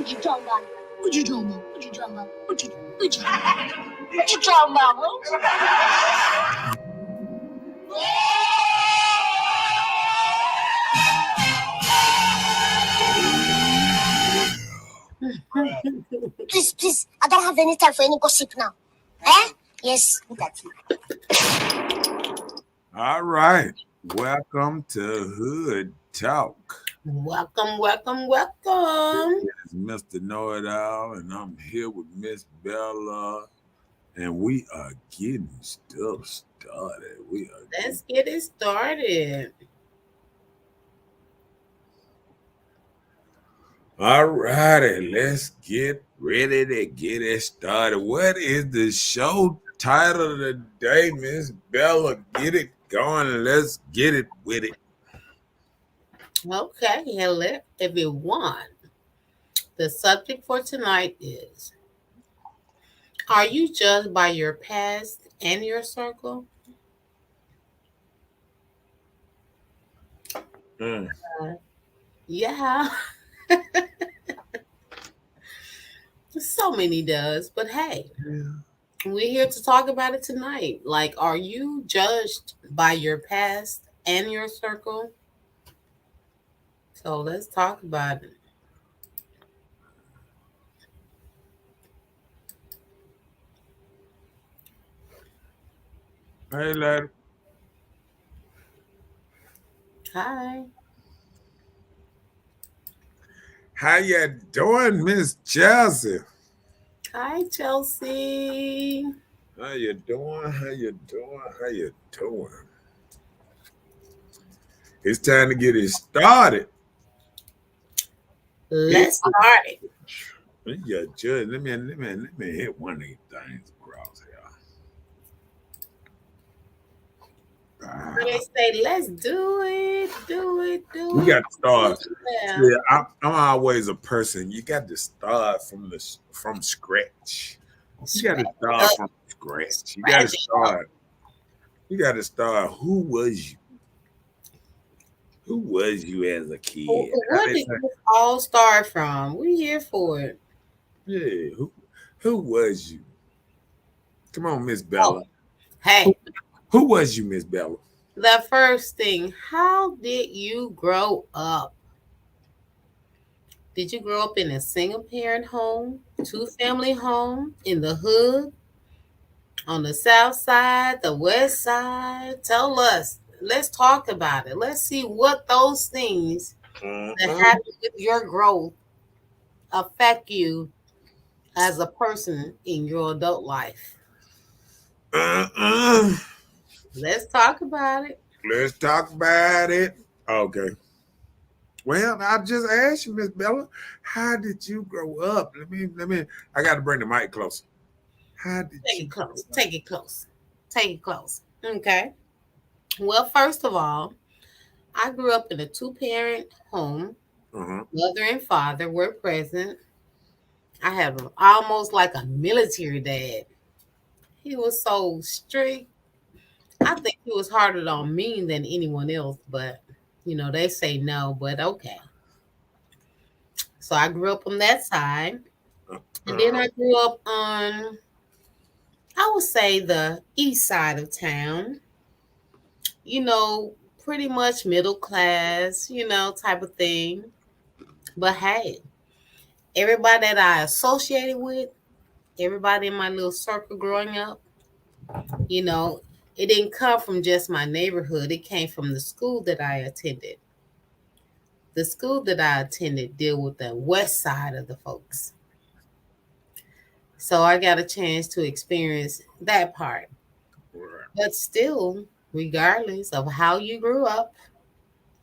What you talking about? What you talking about? What you talking about? What you talking about, huh? Please, I don't have any time for any gossip now. Eh? Yes, that's fine. All right. Welcome to Hood Talk. Welcome. This is Mr. Know-It-All, and I'm here with Miss Bella, and we are getting stuff started. Let's get it started. All righty, let's get ready to get it started. What is the show title today, Miss Bella? Get it going. Let's get it with it. Okay, hello everyone. The subject for tonight is: are you judged by your past and your circle? Mm. Yeah, so many does, but hey, we're here to talk about it tonight. Like, are you judged by your past and your circle? So let's talk about it. Hey, lady. Hi. How you doing, Miss Chelsea? Hi, Chelsea. How you doing? How you doing? How you doing? It's time to get it started. Let's start it. Yeah, Judge. Let me hit one of these things across here. They say, let's do it. We got to start. Yeah. See, I'm always a person. You got to start from scratch. You got to start from scratch. You got to start. You got to start. Who was you? Who was you as a kid? Where did this all start from? We're here for it. Yeah, who was you? Come on, Miss Bella. Oh, hey. Who was you, Miss Bella? The first thing, how did you grow up? Did you grow up in a single parent home, two family home, in the hood, on the south side, the west side? Tell us. Let's talk about it. Let's see what those things that happen with your growth affect you as a person in your adult life. Let's talk about it. Let's talk about it. Okay. Well, I just asked you, Miss Bella, how did you grow up? Let me. I got to bring the mic closer. How did Take you it close? Take it close. Take it close. Okay. Well, first of all, I grew up in a two-parent home. Mother and father were present. I had almost like a military dad. He was so strict. I think he was harder on me than anyone else, but they say no, but okay. So I grew up on that side. And then I grew up on, I would say, the east side of town. Pretty much middle class, type of thing. But hey, everybody that I associated with, everybody in my little circle growing up, it didn't come from just my neighborhood. It came from the school that I attended. The school that I attended deal with the west side of the folks. So I got a chance to experience that part. But still, regardless of how you grew up,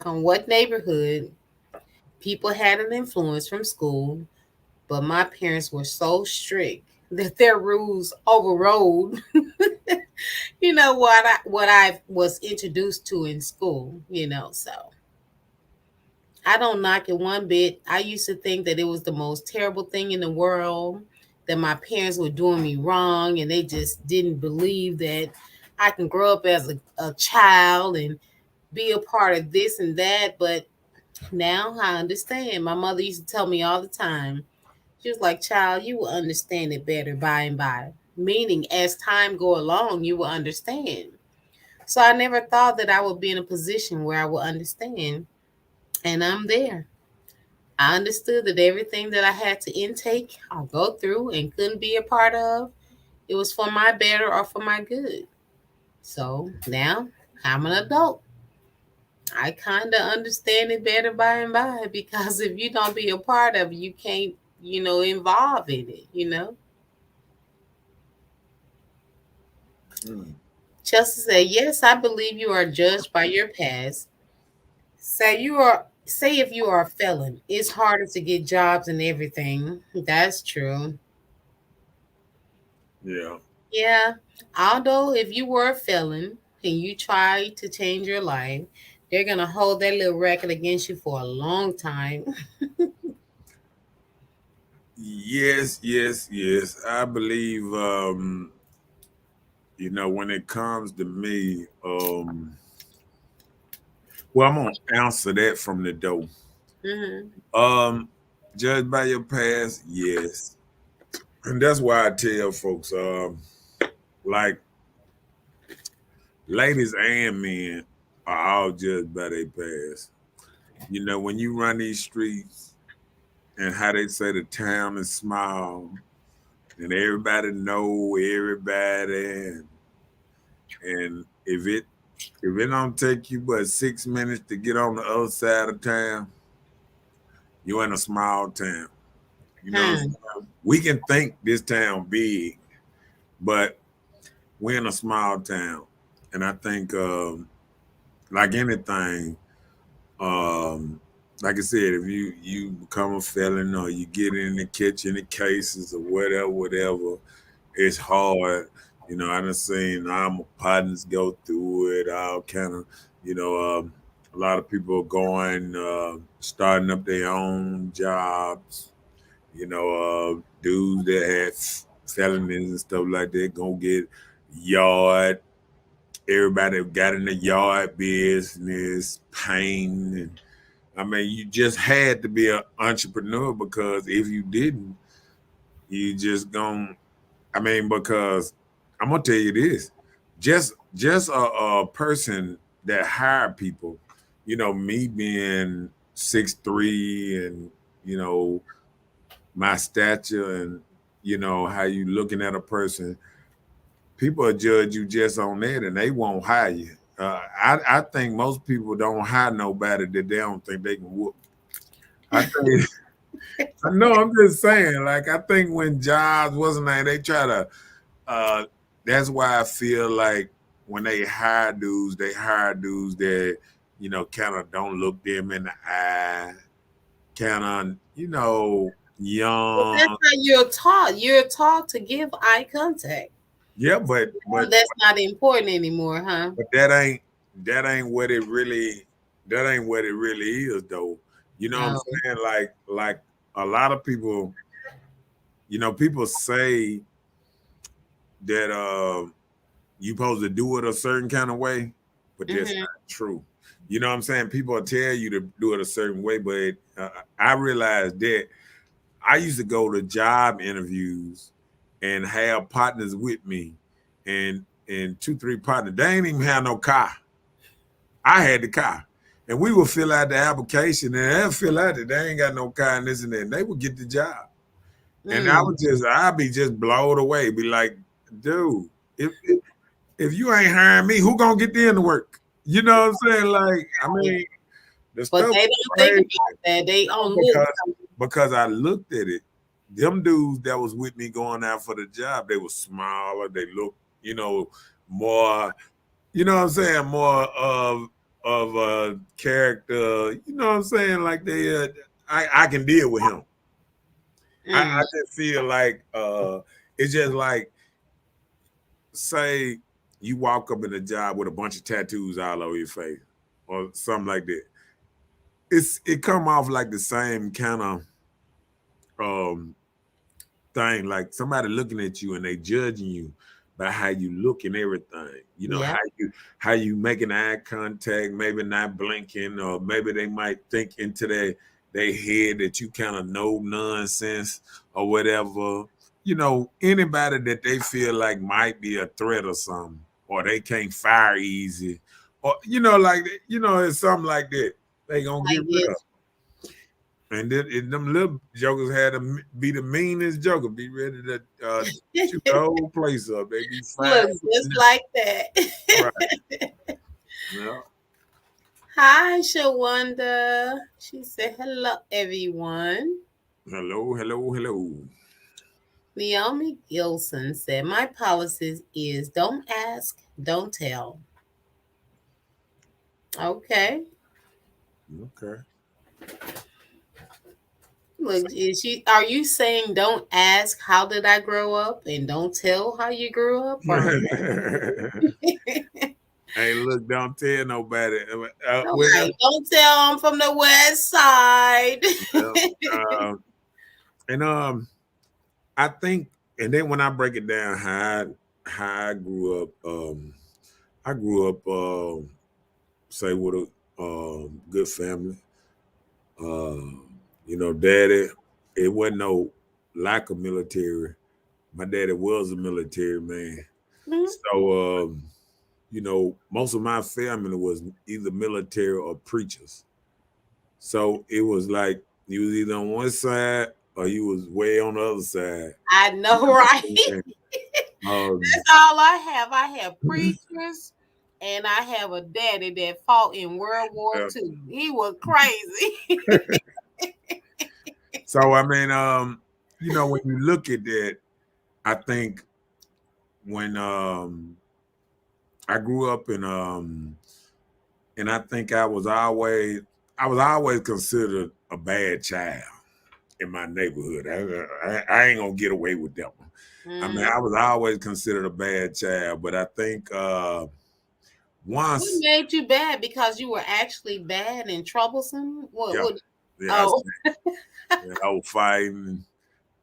on what neighborhood, people had an influence from school, but my parents were so strict that their rules overrode what I was introduced to in school, so I don't knock it one bit. I used to think that it was the most terrible thing in the world, that my parents were doing me wrong and they just didn't believe that I can grow up as a child and be a part of this and that. But now I understand. My mother used to tell me all the time, She was like, child, you will understand it better by and by. Meaning, as time go along, you will understand. So I never thought that I would be in a position where I would understand. And I'm there. I understood that everything that I had to intake or go through and couldn't be a part of, it was for my better or for my good. So now I'm an adult. I kind of understand it better by and by because if you don't be a part of it, you can't, involve in it. Mm. Chelsea said, yes, I believe you are judged by your past. Say if you are a felon, it's harder to get jobs and everything. That's true. Yeah. Yeah. Although if you were a felon and you try to change your life, they're gonna hold that little record against you for a long time. Yes, yes, yes. I believe when it comes to me, well, I'm gonna answer that from the door. Hmm. Um, judged by your past, yes. And that's why I tell folks, like ladies and men are all judged by their past. When you run these streets and how they say the town is small and everybody know everybody, and if it don't take you but 6 minutes to get on the other side of town, you're in a small town. You know what I'm Hmm. saying? We can think this town big, but we're in a small town. And I think like anything, um, like I said, if you become a felon or you get in the kitchen, the cases or whatever, it's hard. I done seen all my partners go through it, all kind of, a lot of people are going, starting up their own jobs, dudes that had felonies and stuff like that, gonna get yard. Everybody got in the yard business, painting, and I mean, you just had to be an entrepreneur because if you didn't, you just gonna. I mean, because I'm gonna tell you this, just a person that hired people, me being 6'3" and you know my stature and how you looking at a person, people will judge you just on that and they won't hire you. I think most people don't hire nobody that they don't think they can whoop. I think I know I'm just saying, like I think when jobs wasn't like they try to uh that's why I feel like when they hire dudes that, kind of don't look them in the eye, kind of, But that's young. how you're taught. You're taught to give eye contact. Yeah, but That's not important anymore, huh? But that ain't what it really is though. You know what I'm No. saying? Like a lot of people, people say that you supposed to do it a certain kind of way, but that's Hmm. not true. You know what I'm saying? People tell you to do it a certain way, but I realized that I used to go to job interviews and have partners with me, and two, three partners. They ain't even have no car. I had the car. And we would fill out the application and they'll fill out that they ain't got no car and this and that. And they would get the job. And Mm. I'd be just blown away. Be like, dude, if you ain't hiring me, who gonna get in to work? You know what I'm saying? Like, I mean, the But stuff they was don't think crazy. about that. They on look. Because I looked at it. Them dudes that was with me going out for the job, they were smaller. They looked, more what I'm saying, more of a character, what I'm saying, like I can deal with him. I Mm. just feel like it's just like, say you walk up in a job with a bunch of tattoos all over your face or something like that. It come off like the same kind of um thing, like somebody looking at you and they judging you by how you look and everything. Yeah. How you making eye contact, maybe not blinking, or maybe they might think into their head that you kind of know nonsense or whatever. Anybody that they feel like might be a threat or something, or they can't fire easy, or like it's something like that. They gonna I get rid of. get And then them little jokers had to be the meanest joker, be ready to shoot the you. whole place up. They be fine. Look just like that. Right. Yeah. Hi, Shawanda. She said, hello, everyone. Hello, hello, hello. Naomi Gilson said, my policy is don't ask, don't tell. Okay. Okay. Look, are you saying don't ask how did I grow up and don't tell how you grew up? Or Hey, look, don't tell nobody. okay, don't tell I'm from the west side. Uh, and I think, and then when I break it down, how I grew up, say with a good family. Daddy, it wasn't no lack of military. My daddy was a military man, so most of my family was either military or preachers. So it was like you was either on one side or you was way on the other side. I know, right? That's all I have. I have preachers and I have a daddy that fought in World War II. He was crazy. So I mean, when you look at that, I think when I grew up and I think I was always considered a bad child in my neighborhood. I ain't gonna get away with that one. I mean, I was always considered a bad child, but I think once. What made you bad? Because you were actually bad and troublesome? I was fighting.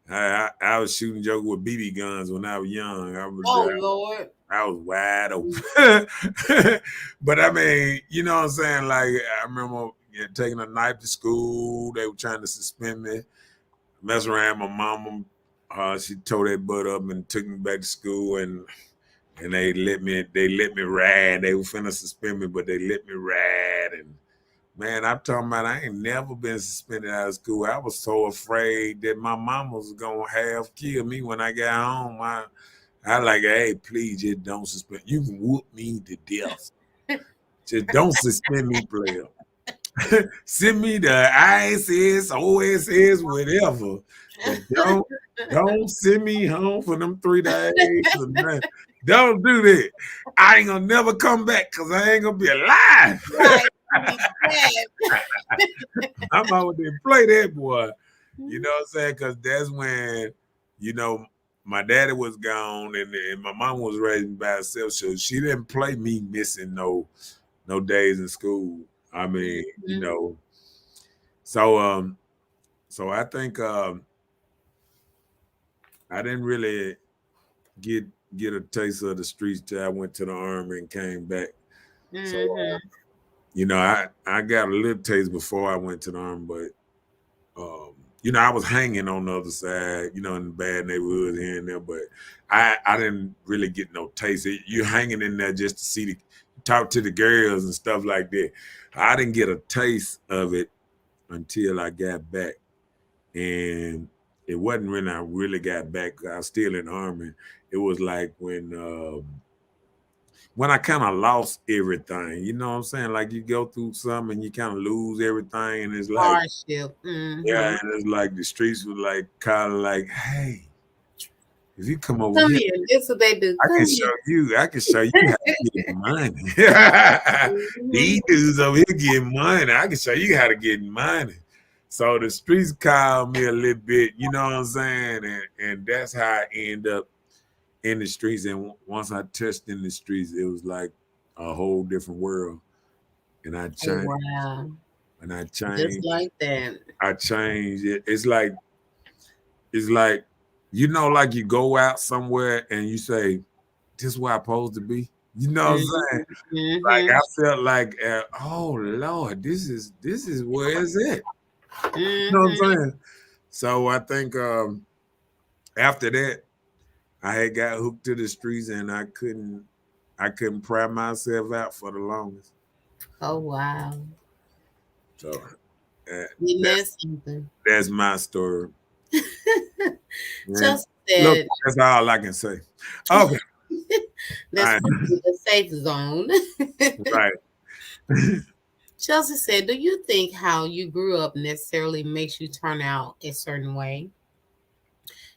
I was shooting joke with BB guns when I was young. Lord. I was wide open. But I mean, you know what I'm saying? Like, I remember taking a knife to school. They were trying to suspend me. Mess around. My mama, she tore that butt up and took me back to school, and they let me ride. They were finna suspend me, but they let me ride. And man, I'm talking about I ain't never been suspended out of school. I was so afraid that my mama was gonna have kill me when I got home. I like, hey, please just don't suspend. You can whoop me to death. Just don't suspend me, player. Send me the ISS, OSS, whatever. But don't send me home for them 3 days. Don't do that. I ain't gonna never come back because I ain't gonna be alive. I'm out there play that boy. You know what I'm saying? Because that's when, my daddy was gone and my mom was raising by herself. So she didn't play me missing no days in school. I mean, so I think I didn't really get a taste of the streets till I went to the Army and came back. So I got a little taste before I went to the Army, but I was hanging on the other side, in the bad neighborhoods here and there, but I didn't really get no taste. You're hanging in there just to see talk to the girls and stuff like that. I didn't get a taste of it until I got back. And it wasn't when I really got back. I was still in the Army. It was like when I kind of lost everything. You know what I'm saying? Like you go through something and you kind of lose everything, and it's like hardship. Yeah, and it's like the streets were like kind of like, hey, if you come over here, this is what they do. I can show you how to get money. These dudes over here getting money. I can show you how to get money. So the streets called me a little bit, you know what I'm saying? And that's how I end up in the streets. And once I touched in the streets, it was like a whole different world. And I changed. Oh, wow. And I changed. Just like that. I changed it. It's like, like you go out somewhere and you say, this is where I'm supposed to be. You know what I'm saying? Like I felt like, oh Lord, this is where it's at. You know what I'm saying? So I think after that, I had got hooked to the streets, and I couldn't pry myself out for the longest. Oh wow. So Isn't that that's something? that's my story. And Chelsea look, said that's all I can say. Okay, let's all put it in the safe zone. right. Chelsea said, do you think how you grew up necessarily makes you turn out a certain way?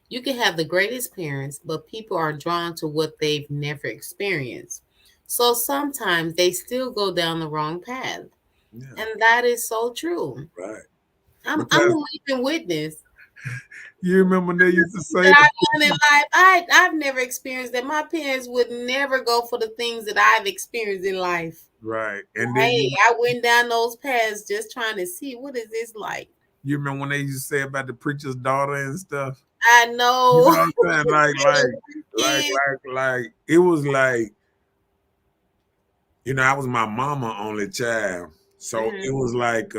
You can have the greatest parents, but people are drawn to what they've never experienced. So sometimes they still go down the wrong path. Yeah, And that is so true. right. I'm a Because living witness. you remember when they used to say That the I've done in life, I've never experienced that. My parents would never go for the things that I've experienced in life. right, and then Hey, I went down those paths just trying to see what is this like. you remember when they used to say about the preacher's daughter and stuff. I You know know. what I'm saying? Kids. Like it was like, I was my mama only child. So it Mhm. was like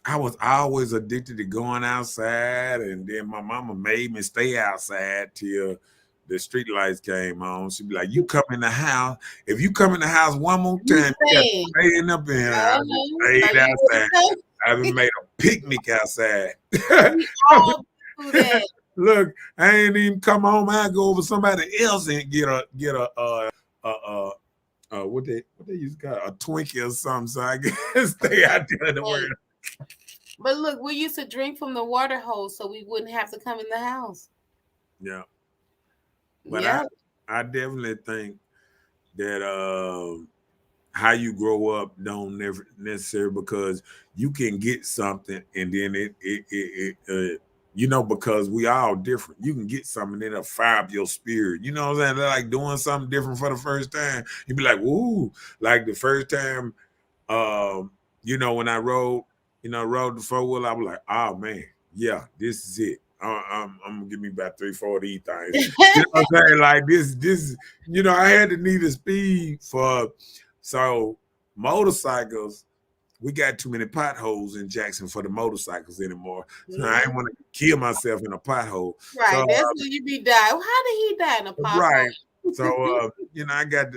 I was always addicted to going outside, and then my mama made me stay outside till the street lights came on. She'd be like, "You come in the house. If you come in the house one more You time, you got to stay. stay in up in here." I just So stayed you outside. wouldn't I even made a picnic outside. we all do that. Look, I ain't even come home. I go over somebody else and get a what they used to call a Twinkie or something, so I can stay out there in the Hey, world. but look, we used to drink from the water hose so we wouldn't have to come in the house. Yeah, but I Yep. I definitely think that how you grow up don't never necessarily, because you can get something and then because we all different. You can get something and it'll fire up your spirit. You know what I'm saying? Like doing something different for the first time. You'd be like, "Woo!" Like the first time, when I rode the 4 wheel, I was like, "Oh man, yeah, this is it. I'm gonna give me about 3, 4 of these things." You know what I'm saying? Like this. I had to need a speed for so motorcycles. We got too many potholes in Jackson for the motorcycles anymore. So I didn't Mhm. want to kill myself in a pothole. So Right. That's when you be dying. Well, how did he die in a pothole? right. So I got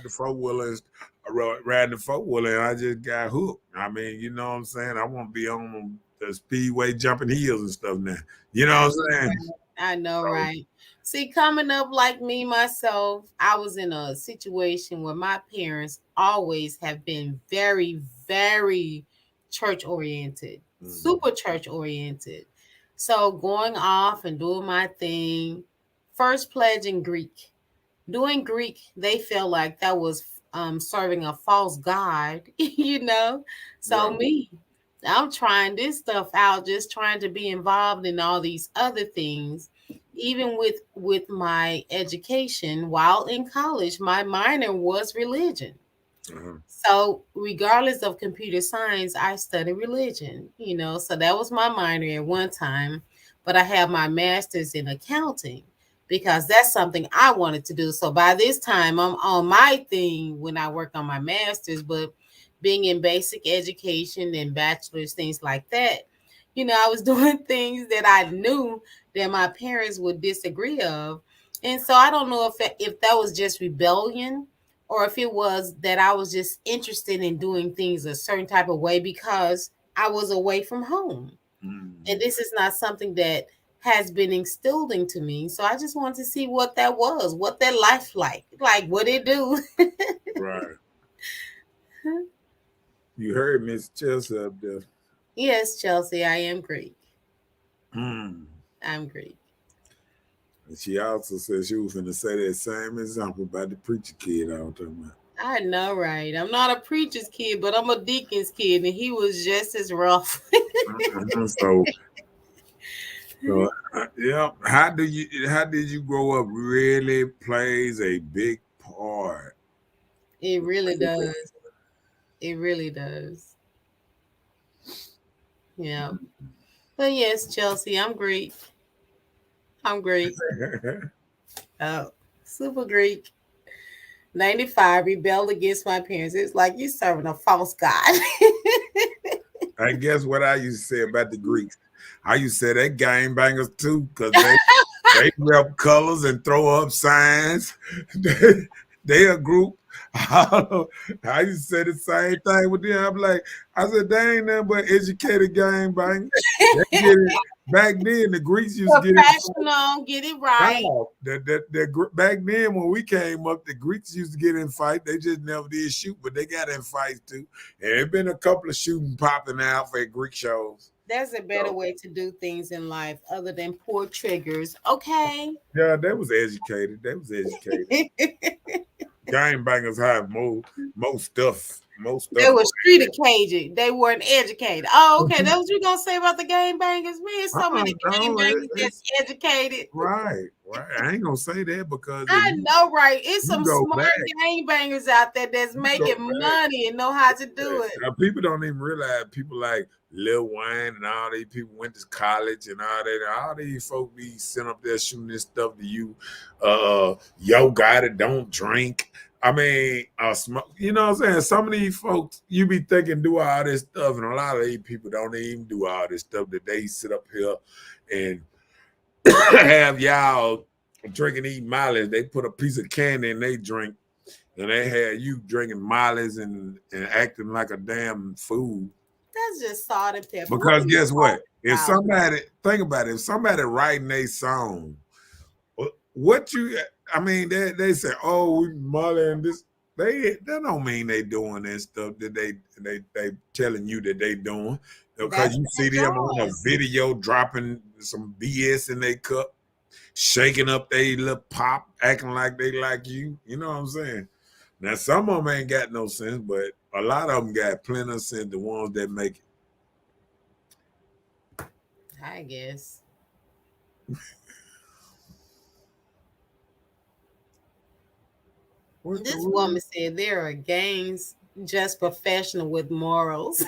the 4 wheelers. I riding the 4 wheeler, and I just got hooked. I mean, you know what I'm saying? I want to be on the speedway jumping hills and stuff now. You know I what know, I'm saying? right? I know, So, right? See, coming up like me myself, I was in a situation where my parents always have been very, very church oriented, super church oriented. So going off and doing my thing, first pledge in Greek. Doing Greek, they felt like that was serving a false god, you know. So right. me, I'm trying this stuff out, just trying to be involved in all these other things. Even with my education while in college, my minor was religion. Uh-huh. So regardless of computer science, I studied religion, you know. So that was my minor at one time, but I have my master's in accounting because that's something I wanted to do. So by this time, I'm on my thing when I work on my master's, but being in basic education and bachelor's, things like that, you know, I was doing things that I knew that my parents would disagree of. And so I don't know if that was just rebellion or if it was that I was just interested in doing things a certain type of way because I was away from home. And this is not something that has been instilled into me. So I just wanted to see what that was, what that life like what it do. Right. You heard Miss Chelsea up there. Yes, Chelsea, I am Greek. Mm. I'm Greek. And she also said she was going to say that same example about the preacher kid I was talking about. I know, right? I'm not a preacher's kid, but I'm a deacon's kid, and he was just as rough. So, yeah. How did you grow up? Really plays a big part. It really does. It really does. Yeah. But yes, Chelsea, I'm Greek. I'm Greek. Oh, super Greek. 95 rebelled against my parents. It's like you serving a false god. I guess what I used to say about the Greeks. I used to say they gang bangers too, because they They rep colors and throw up signs. They a group. I used to say the same thing with them. I'm like, I said, they ain't nothing but educated gangbangers. They get it. Back then, the Greeks used to get it. Professional, get it right. No, back then when we came up, the Greeks used to get in fight. They just never did shoot, but they got in fights too. And there been a couple of shooting popping out for Greek shows. There's a better way to do things in life other than poor triggers. Okay. Yeah, they was educated. They was educated. Gangbangers have more stuff. They were street educated. They weren't educated. Oh, okay. That's what you gonna say about the gangbangers? Man, so many gangbangers that's educated. Right. I ain't gonna say that because I know, right? It's some smart gangbangers out there that's making money and know how to do it. Now, people don't even realize people like Lil Wayne and all these people went to college and all that. All these folks be sitting up there shooting this stuff to you. Yo guy that don't drink. I mean, you know what I'm saying? Some of these folks, you be thinking do all this stuff, and a lot of these people don't even do all this stuff that they sit up here and have y'all drinking, eating Miley's. They put a piece of candy in they drink, and they had you drinking Miley's and acting like a damn fool. That's just salt and pepper. Because guess what? If somebody, think about it, if somebody writing a song, they say, oh, we Molly and this. That don't mean they doing that stuff that they telling you that they doing. Because you see them on a video dropping some BS in their cup, shaking up their little pop, acting like they like you. You know what I'm saying? Now, some of them ain't got no sense, but a lot of them got plenty of sense, the ones that make it. I guess. This woman said there are gangs just professional with morals.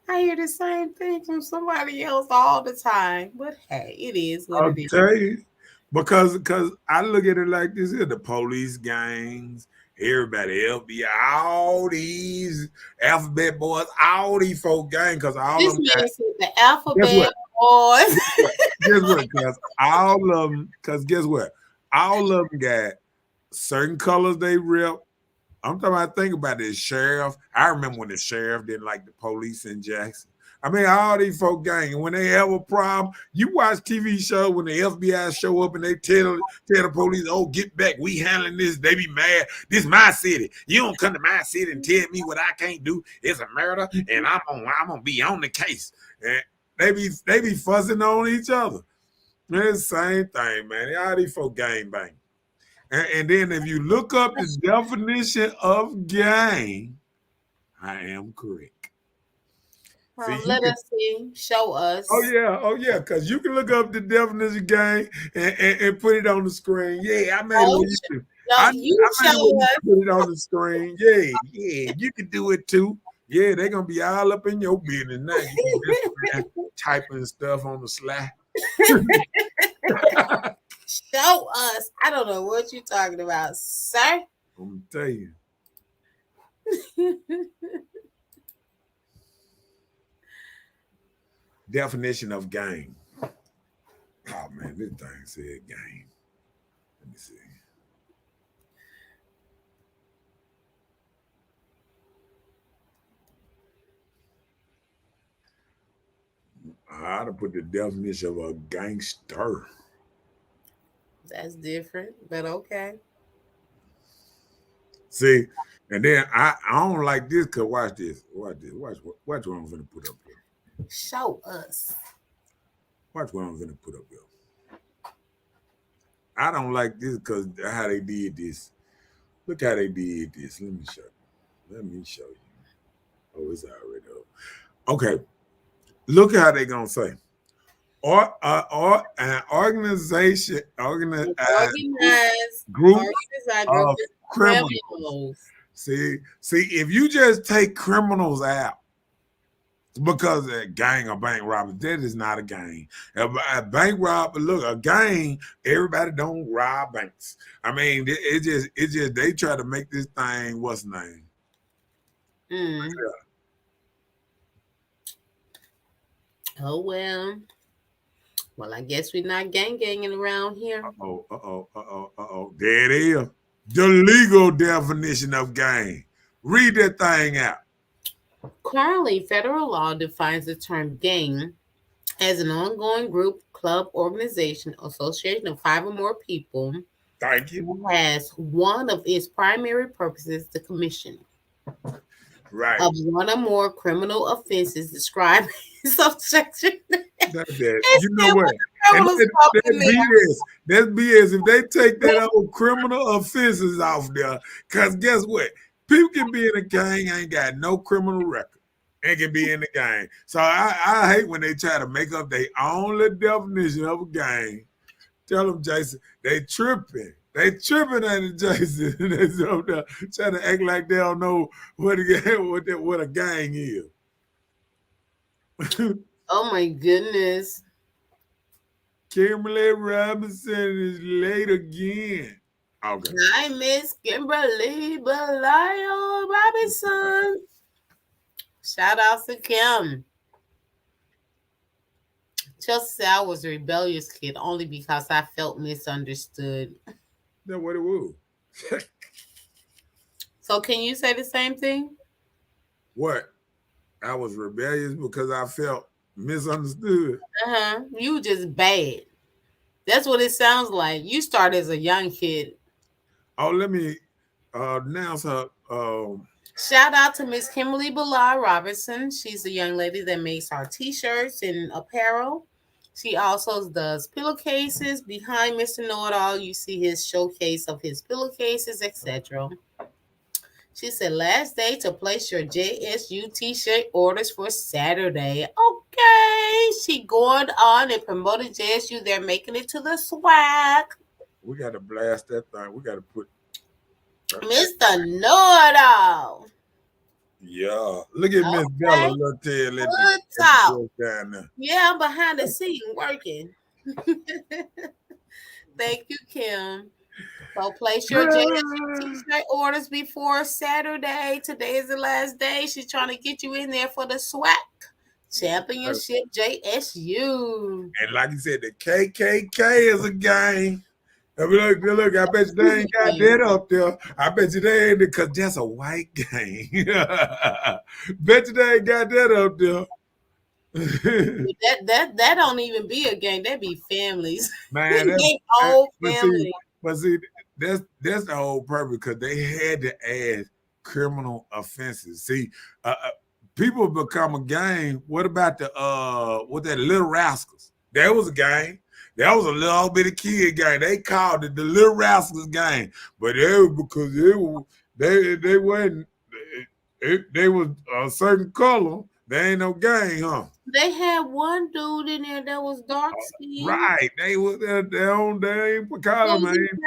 I hear the same thing from somebody else all the time, but hey, it is what it is. I'll tell you, because I look at it like this here: the police gangs, everybody, FBI, all these alphabet boys, all these folk gangs, because all this of them got the alphabet boys. Guess what? Because all of them, guess what? All of them got certain colors they rep. I'm talking about, think about this sheriff. I remember when the sheriff didn't like the police in Jackson. I mean, all these folk gang, and when they have a problem, you watch TV shows when the FBI show up and they tell the police, oh, get back, we handling this. They be mad. This my city. You don't come to my city and tell me what I can't do. It's a murder, and I'm gonna be on the case. And they be fussing on each other. It's the same thing, man. All these folk gang bang. And then if you look up the definition of gang, I am correct. Let us see. Show us. Oh yeah, because you can look up the definition of gang and put it on the screen. Yeah, I made it. You show us. Put it on the screen. Yeah, you can do it too. Yeah, they're gonna be all up in your business now. You typing stuff on the slide. Show us. I don't know what you're talking about, sir. I'm gonna tell you. Definition of gang. Oh man, this thing said gang. Let me see. I ought to put the definition of a gangster. That's different, but okay. See, and then I don't like this because watch this. Watch what I'm gonna put up here. Show us. Watch what I'm gonna put up here. I don't like this because how they did this. Look how they did this. Let me show you. Oh, it's already up. Okay. Look how they gonna say. Or an organization, organized group of criminals. See, if you just take criminals out because a gang or bank robbers, that is not a gang. A bank robber, look, a gang, everybody don't rob banks. I mean, it just they try to make this thing what's name. Yeah. Oh well. Well, I guess we're not gang-ganging around here. There it is. The legal definition of gang. Read that thing out. Currently, federal law defines the term gang as an ongoing group, club, organization, association of five or more people Thank you. who has one of its primary purposes the commission Right. of one or more criminal offenses described in subsection. That. You know what? And Criminal stuff that's in there. BS. That's BS. If they take that old criminal offenses off there, because guess what? People can be in a gang, ain't got no criminal record, and can be in the gang. So I hate when they try to make up their own little definition of a gang. Tell them, Jason, they tripping. They tripping at it, Jason. They so trying to act like they don't know what a gang is. Oh my goodness. Kimberly Robinson is late again. Okay. I miss Kimberly Belial Robinson. Shout out to Kim. Chelsea said I was a rebellious kid only because I felt misunderstood. That's what it was. So can you say the same thing? What? I was rebellious because I felt misunderstood. You just bad. That's what it sounds like. You started as a young kid. Oh, let me announce her. Shout out to Miss Kimberly Belial Robinson. She's the young lady that makes our t-shirts and apparel. She also does pillowcases. Behind Mr. Know-It-All, you see his showcase of his pillowcases, etc. She said, last day to place your JSU t-shirt orders for Saturday. Okay. She going on and promoting JSU. They're making it to the swag. We got to blast that thing. We got to put Mr. Know-It-All. Yeah. Look at Miss Bella. Look tail at the down there. Yeah, I'm behind the scene working. Thank you, Kim. So place your t-shirt orders before Saturday. Today is the last day. She's trying to get you in there for the SWAC Championship JSU. And like you said, the KKK is a gang. Look, I bet you they ain't got that up there. I bet you they ain't, because that's a white gang. Bet you they ain't got that up there. that don't even be a gang. That be families. Man, that's whole family. But see, that's the whole purpose, because they had to add criminal offenses. See, people become a gang. What about that Little Rascals? That was a gang. That was a little bitty kid gang. They called it the Little Rascals gang, but because they wasn't they was a certain color. They ain't no gang, huh? They had one dude in there that was dark skinned. Right. They was their own name. What kind of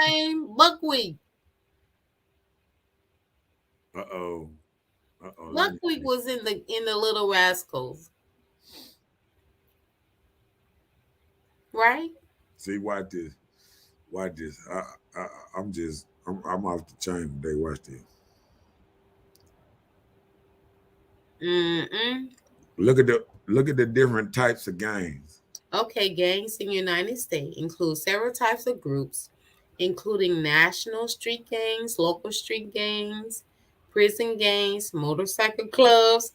name? Buckwheat. Buckwheat was in the Little Rascals. Right? See, watch this. I'm off the chain today. Watch this. Look at the different types of gangs. Okay, gangs in the United States include several types of groups, including national street gangs, local street gangs, prison gangs, motorcycle clubs,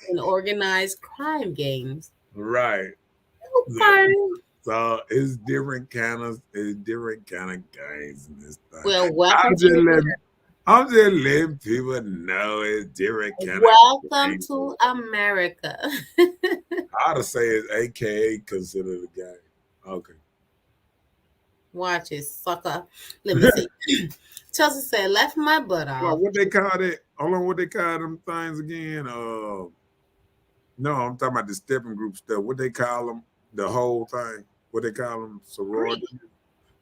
and organized crime gangs. Right. Okay. So it's different kind of gangs in this thing. Well, welcome I'm just letting people know it's different kind of Welcome to America. I ought to say it's AKA considered a gang. Okay. Watch it, sucker. Let me see. Chelsea said, left my butt off. Well, what they call it? Hold on, what they call them things again? No, I'm talking about the stepping group stuff. What they call them? The whole thing. What they call them? Sorority?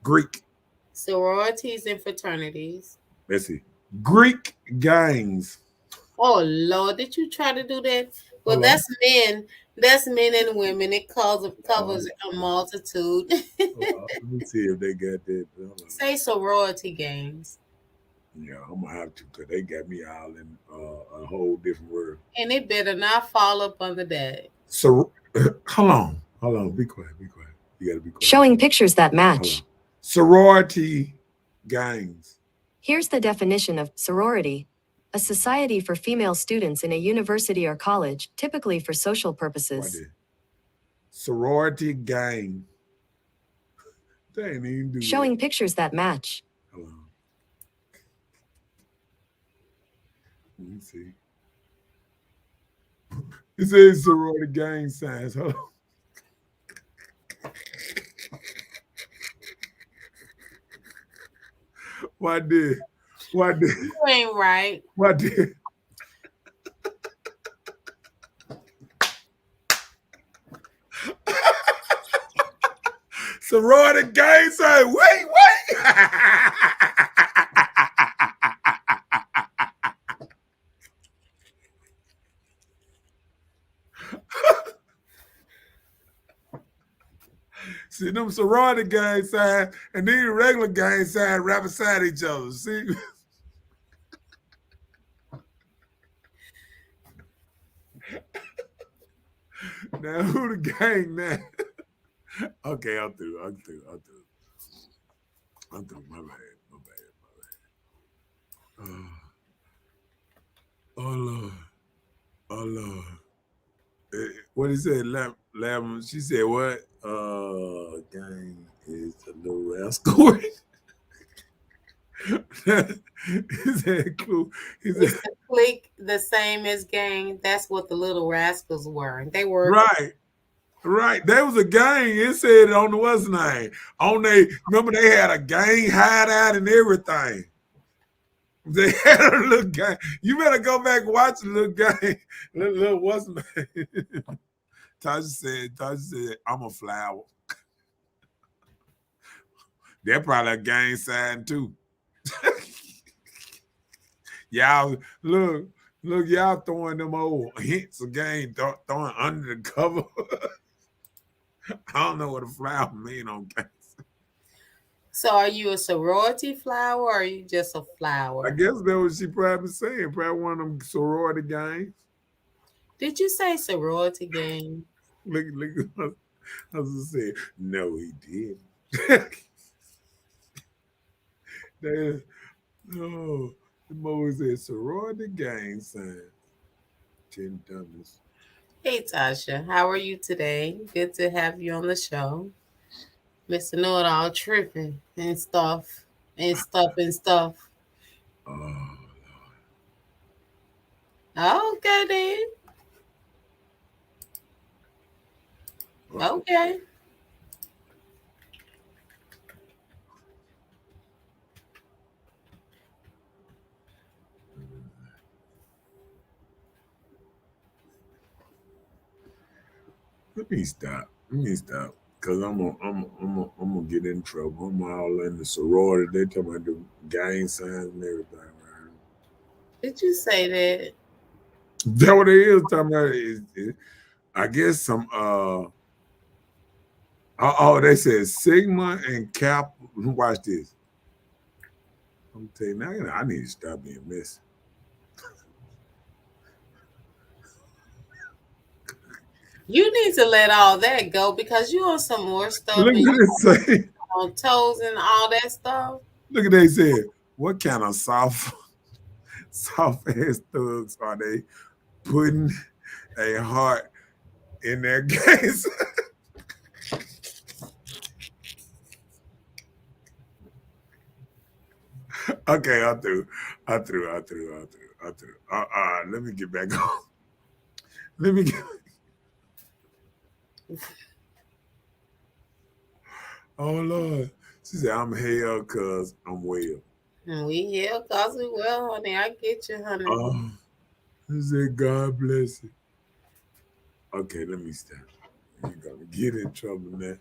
Greek. Sororities and fraternities. Let's see. Greek gangs. Oh Lord, did you try to do that? Well, that's men. That's men and women. It covers a multitude. Let me see if they got that. Say sorority gangs. Yeah, I'm gonna have to, because they got me all in a whole different world. And it better not fall up under that. So hold on. Be quiet. You gotta be quiet. Showing pictures that match. Sorority gangs. Here's the definition of sorority. A society for female students in a university or college, typically for social purposes. Sorority gang. They ain't even do Showing that. pictures that match. Hold on. Let me see. It says sorority gang signs. Hold on. Why did? You ain't right. Why did? Sorority gang sign. Wait. See them sorority gang signs and then regular gang signs right beside each other. See? Now who the gang now? Okay, I'm through. My bad. Oh Lord. What he said, Lam, she said what? Gang is a little rascal. He said clue. He said It's the clique the same as gang. That's what the Little Rascals were. They were Right. There was a gang. It said on the what's name. Remember they had a gang hideout and everything. They had a little gang. You better go back and watch the little gang. Little what's name? Tasha said, I'm a flower. They're probably a gang sign too. Y'all look, y'all throwing them old hints of game, throwing under the cover. I don't know what a flower mean on gang. So are you a sorority flower or are you just a flower? I guess that's what she probably saying. Probably one of them sorority gangs. Did you say sorority gang? Look, I was saying, no, he did. No, the movie said sorority gang sign. 10 dummies. Hey Tasha, how are you today? Good to have you on the show. Mr. Know It All tripping and stuff. Oh, Okay then. Lord. Okay. Let me stop. Cause I'm gonna get in trouble. I'm all in the sorority. They talking about the gang signs and everything. Right? Did you say that? That what it is talking about? I guess some they said Sigma and Cap. Watch this. I'm telling you now, I need to stop being messy. You need to let all that go because you on some more stuff Look and at you this say. on toes and all that stuff. Look at they said. What kind of soft ass thugs are they putting a heart in their gaze? Okay, I threw. Let me get back on. Let me get. Oh Lord, she said I'm hell cause I'm well. We here cause we well, honey. I get you, honey. Oh, she said God bless you. Okay, let me stop. You're gonna get in trouble now.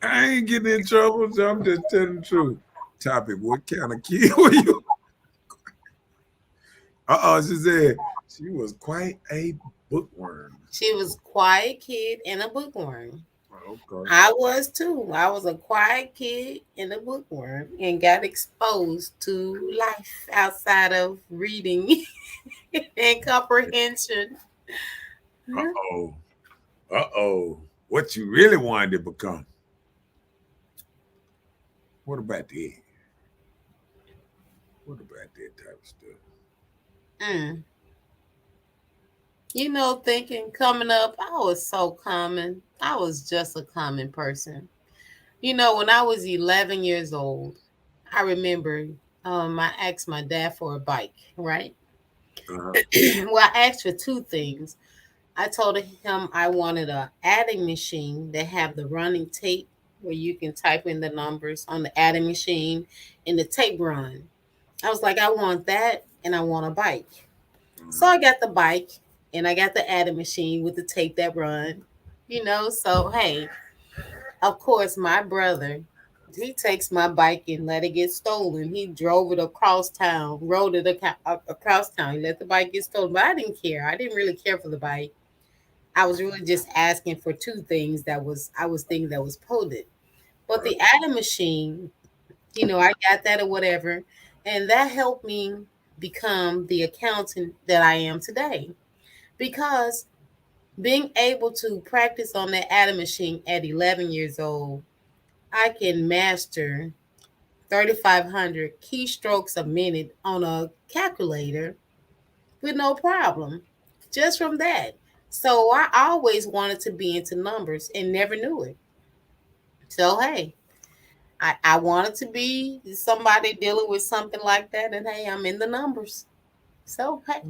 I ain't getting in trouble, so I'm just telling the truth. Topic: what kind of kid were you? She said she was quite a bookworm. She was quiet kid and a bookworm. Okay. I was too. I was a quiet kid and a bookworm and got exposed to life outside of reading and comprehension. Uh oh. What you really wanted to become? What about that? What about that type of stuff? Mm. You know, thinking coming up, I was so common. I was just a common person. You know, when I was 11 years old, I remember I asked my dad for a bike, right? Uh-huh. Well, I asked for two things. I told him I wanted a adding machine that have the running tape where you can type in the numbers on the adding machine and the tape run. I was like, I want that and I want a bike. So I got the bike and I got the adding machine with the tape that run. You know, so hey, of course my brother, he takes my bike and let it get stolen. He drove it across town, rode it across town. He let the bike get stolen, but I didn't care. I didn't really care for the bike. I was really just asking for two things I was thinking that was potent. But Right. the adding machine, you know, I got that or whatever, and that helped me become the accountant that I am today. Because being able to practice on that adding machine at 11 years old, I can master 3,500 keystrokes a minute on a calculator with no problem, just from that. So I always wanted to be into numbers and never knew it. So hey, I wanted to be somebody dealing with something like that, and hey, I'm in the numbers. So hey,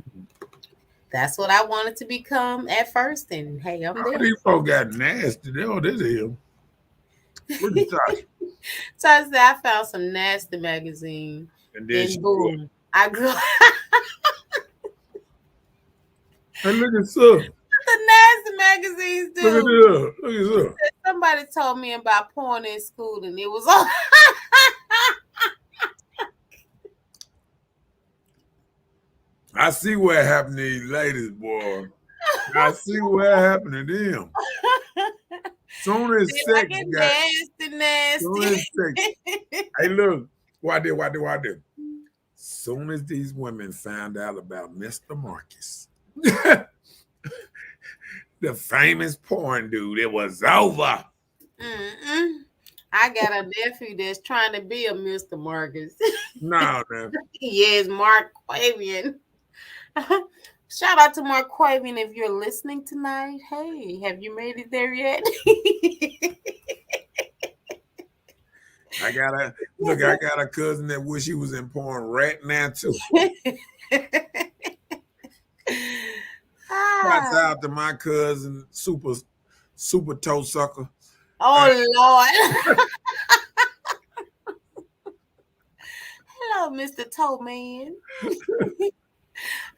that's what I wanted to become at first, and hey, I'm Oh, there. these folks got nasty. They oh, this is him. What you talking? So I said I found some nasty magazine, And then she then grew up. boom, I grew up. Hey, look at Sir. The nasty magazines Look at do. this. Look at Sir. Somebody told me about porn in school, and it was all. I see what happened to these ladies, boy. I see what happened to them. Soon as Then I sex get got, soon as sex. nasty. Hey, look. Why did? Soon as these women found out about Mr. Marcus, the famous porn dude, it was over. Mm-mm. I got a nephew that's trying to be a Mr. Marcus. No, man. Yes, Mark Quavian. Shout out to Mark Quavian if you're listening tonight. Hey, have you made it there yet? I got a cousin that wish he was in porn right now too. Shouts Ah, out to my cousin, super toe sucker. oh Lord. Hello, Mr. Toe Man.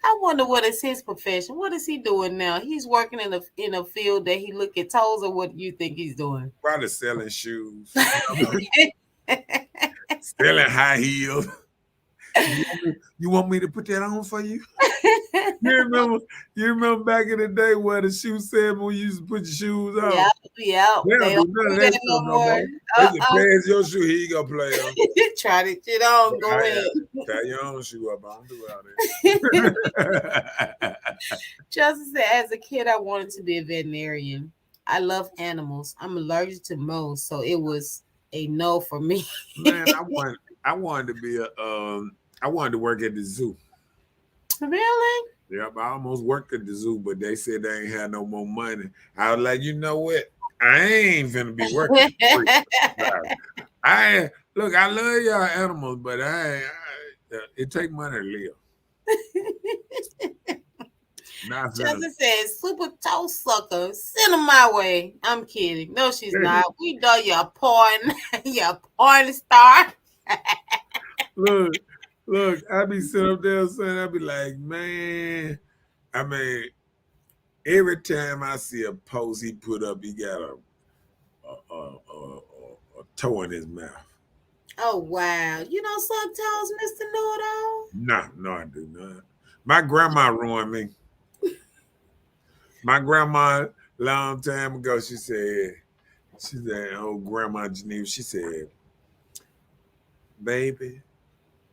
I wonder what is his profession. What is he doing now? He's working in a field that he look at toes, or what do you think he's doing? Probably selling shoes, selling high heels. You want me to put that on for you? You remember? You remember back in the day where the shoe salesman when you used to put your shoes on? Yep, yep. They don't They do don't none do of that that stuff no no more. more. They just pass your shoe. Here you go, player. Try to shit on. Go I ahead. tie your own shoe up. I don't do all that. Just as a kid, I wanted to be a veterinarian. I love animals. I'm allergic to most, so it was a no for me. Man, I wanted to be I wanted to work at the zoo. Really? Yep, I almost worked at the zoo, but they said they ain't had no more money. I was like, you know what? I ain't finna be working for free. I look, I love y'all animals, but it take money to live. Not finna. Justin says, super toe sucker, send them my way. I'm kidding. No, she's not. We know you're porn, you're a porn star. Look, I be sitting up there saying, I be like, man, I mean, every time I see a post he put up, he got a toe in his mouth. Oh, wow. You don't suck toes, Mr. Know-It-All? No, I do not. My grandma ruined me. My grandma, long time ago, she said, oh, Grandma Geneva, she said, baby,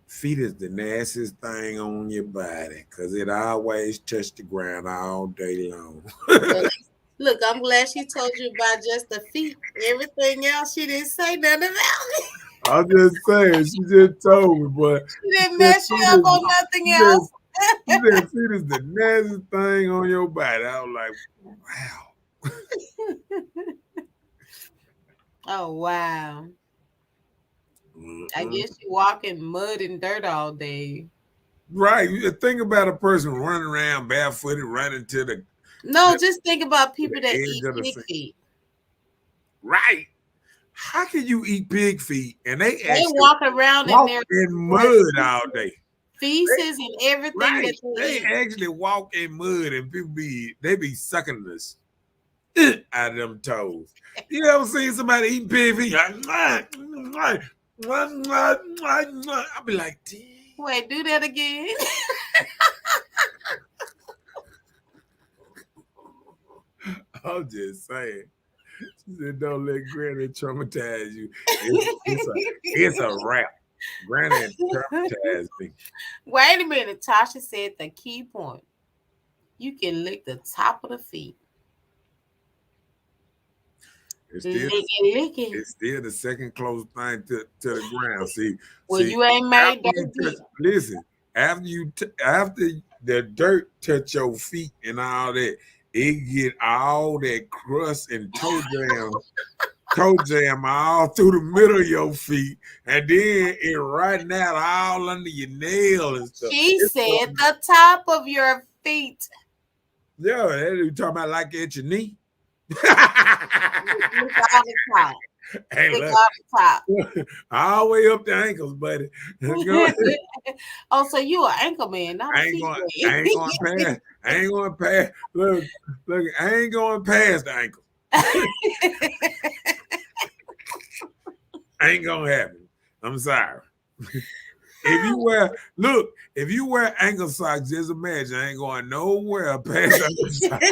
feet is the nastiest thing on your body because it always touch the ground all day long. Look, I'm glad she told you about just the feet. Everything else, she didn't say nothing about it. I'm just saying, she just told me, but She didn't mess you up on nothing else. she said feet is the nastiest thing on your body. I was like, wow. Oh wow. I Mm-mm. guess you walk in mud and dirt all day. Right. You think about a person running around barefooted, running to No, just think about the people that edge eat of the pig sink. feet. Right. How can you eat pig feet and they They actually walk around in walk their in mud all day? feces and everything Right. that they They eat. actually walk in mud and people be sucking this out of them toes. You ever seen somebody eating pig feet? I'll be like, damn. Wait, do that again. I'm just saying. She said, don't let granny traumatize you. It's a wrap. Granny traumatized me. Wait a minute. Tasha said the key point. You can lick the top of the feet. It's still, Lick it, lick it. it's still the second closest thing to the ground. Well, See, you ain't made after you dirt touch, listen, after the dirt touch your feet and all that, it get all that crust and toe jam all through the middle of your feet, and then it right now all under your nail and stuff. She said the top of your feet. Yeah, that you talking about like at your knee. Lick all the top. Hey, Lick look, all the top. all the way up the ankles, buddy. Go ahead. Oh, so you an ankle man, not a I ain't feet going. man. I ain't going past. I ain't going past. Look. I ain't going past the ankle. Ain't gonna happen. I'm sorry. If you wear ankle socks, just imagine I ain't going nowhere past ankle socks.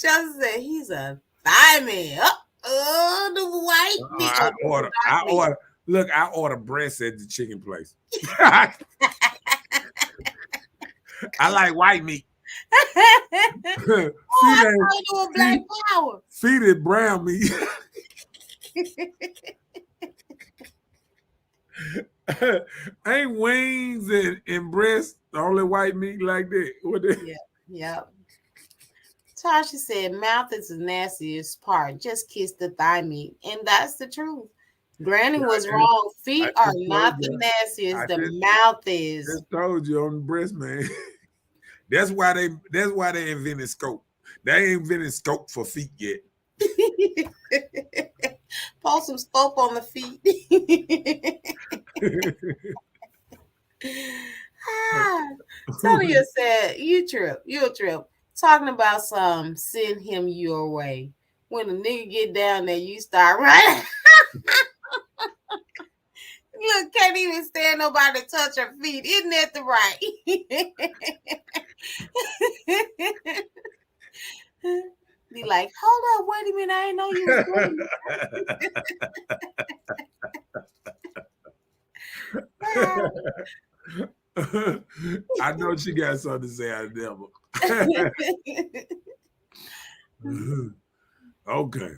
Chelsea said he's a thigh man. Oh, the white meat. I order breasts at the chicken place. I like white meat. Feed it brown meat. Ain't wings and breasts the only white meat like that? What the? Yeah. Tasha said mouth is the nastiest part. Just kiss the thigh meat. And that's the truth. Granny was wrong. Feet are not the nastiest. The mouth is. I just told you on the breast, man. That's why they invented scope. They ain't invented scope for feet yet. Post some scope on the feet. Sonia said, you a trip. Talking about some send him your way. When a nigga get down there, you start running. Look, can't even stand nobody to touch her feet. Isn't that the right? Be like, hold up, wait a minute, I didn't know you was doing I know she got something to say. I never. Okay.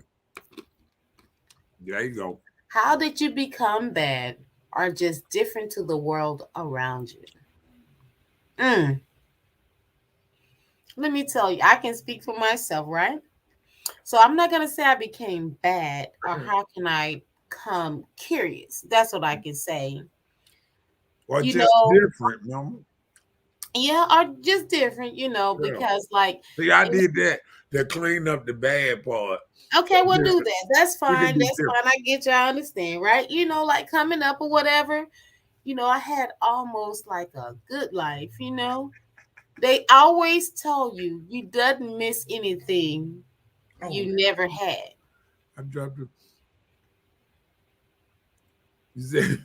There you go. How did you become bad or just different to the world around you? Let me tell you, I can speak for myself, right? So I'm not going to say I became bad or how can I come curious. That's what I can say. Or just different, mama. Yeah, or just different, because like. See, I did that to clean up the bad part. Okay, we'll do that. That's fine. That's fine. I get you. I understand, right? Like coming up or whatever, I had almost like a good life, They always tell you doesn't miss anything you never had. I dropped it. You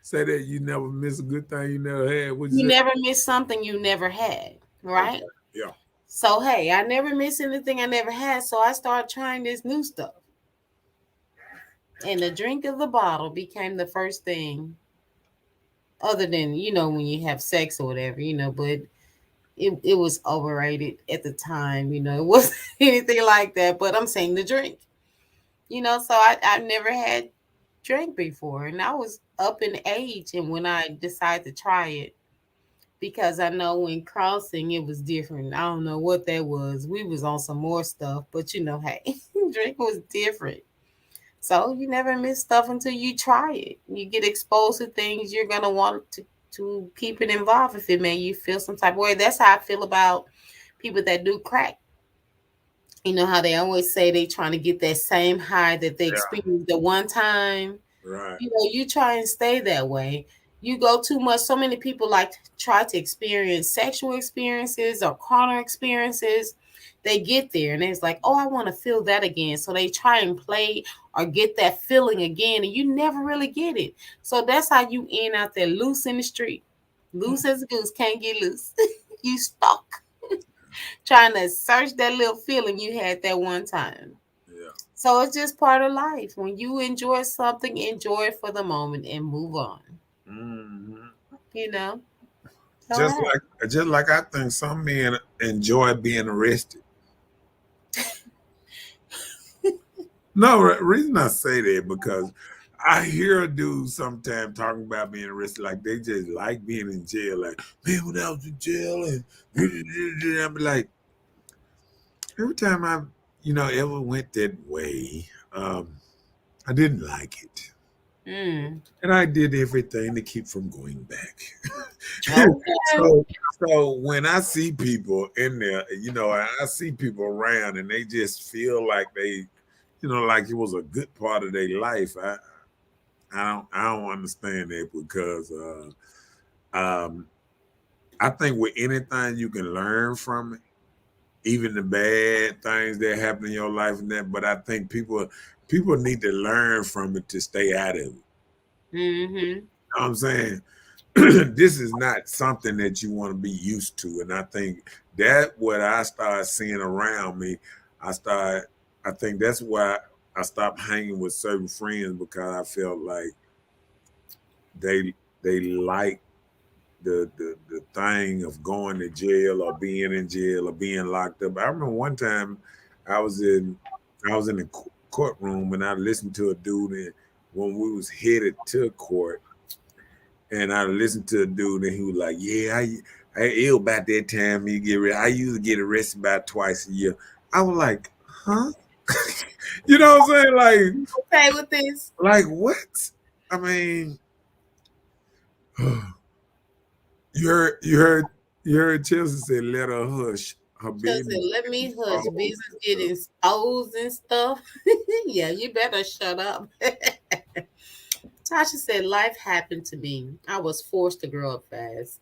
say that you never miss a good thing you never had. You never miss something you never had, right? Okay. Yeah. So hey, I never miss anything I never had. So I started trying this new stuff. And the drink of the bottle became the first thing other than, when you have sex or whatever, but it was overrated at the time. It wasn't anything like that. But I'm saying the drink. So I never had drank before, and I was up in age, and when I decided to try it, because I know when crossing it was different. I don't know what that was. We was on some more stuff, but hey, drink was different. So you never miss stuff until you try it. You get exposed to things you're gonna want to keep it involved if it made you feel some type of way. That's how I feel about people that do crack. You know how they always say they trying to get that same high that they experienced the one time. Right. You try and stay that way. You go too much. So many people like try to experience sexual experiences or carnal experiences. They get there and it's like, oh, I want to feel that again. So they try and play or get that feeling again, and you never really get it. So that's how you end out there loose in the street. Loose as a goose, can't get loose. You stuck trying to search that little feeling you had that one time. Yeah. So it's just part of life. When you enjoy something, enjoy it for the moment and move on. Mm-hmm. All Just like I think some men enjoy being arrested. No, reason I say that because I hear a dude sometimes talking about being arrested like they just like being in jail. Like, man, when I was in jail, and I'm like, every time I, ever went that way, I didn't like it. And I did everything to keep from going back. Okay. So when I see people in there, I see people around and they just feel like they, like it was a good part of their life. I don't understand that because I think with anything you can learn from it, even the bad things that happen in your life and that. But I think people need to learn from it to stay out of it. Mm-hmm. You know what I'm saying? This is not something that you want to be used to. And I think that what I started seeing around me, I think that's why I stopped hanging with certain friends because I felt like they like the thing of going to jail or being in jail or being locked up. I remember one time I was in the courtroom and I listened to a dude and when we was headed to court. And I listened to a dude, and he was like, "Yeah, I ill about that time you get arrested. I usually get arrested about twice a year." I was like, "Huh?" You know what I'm saying? Okay with this? Like what? I mean, you heard Chelsea say, "Let her hush her Just business." let me hush. Oh, Business getting exposed and stuff. Yeah, you better shut up. Tasha said, life happened to me. I was forced to grow up fast.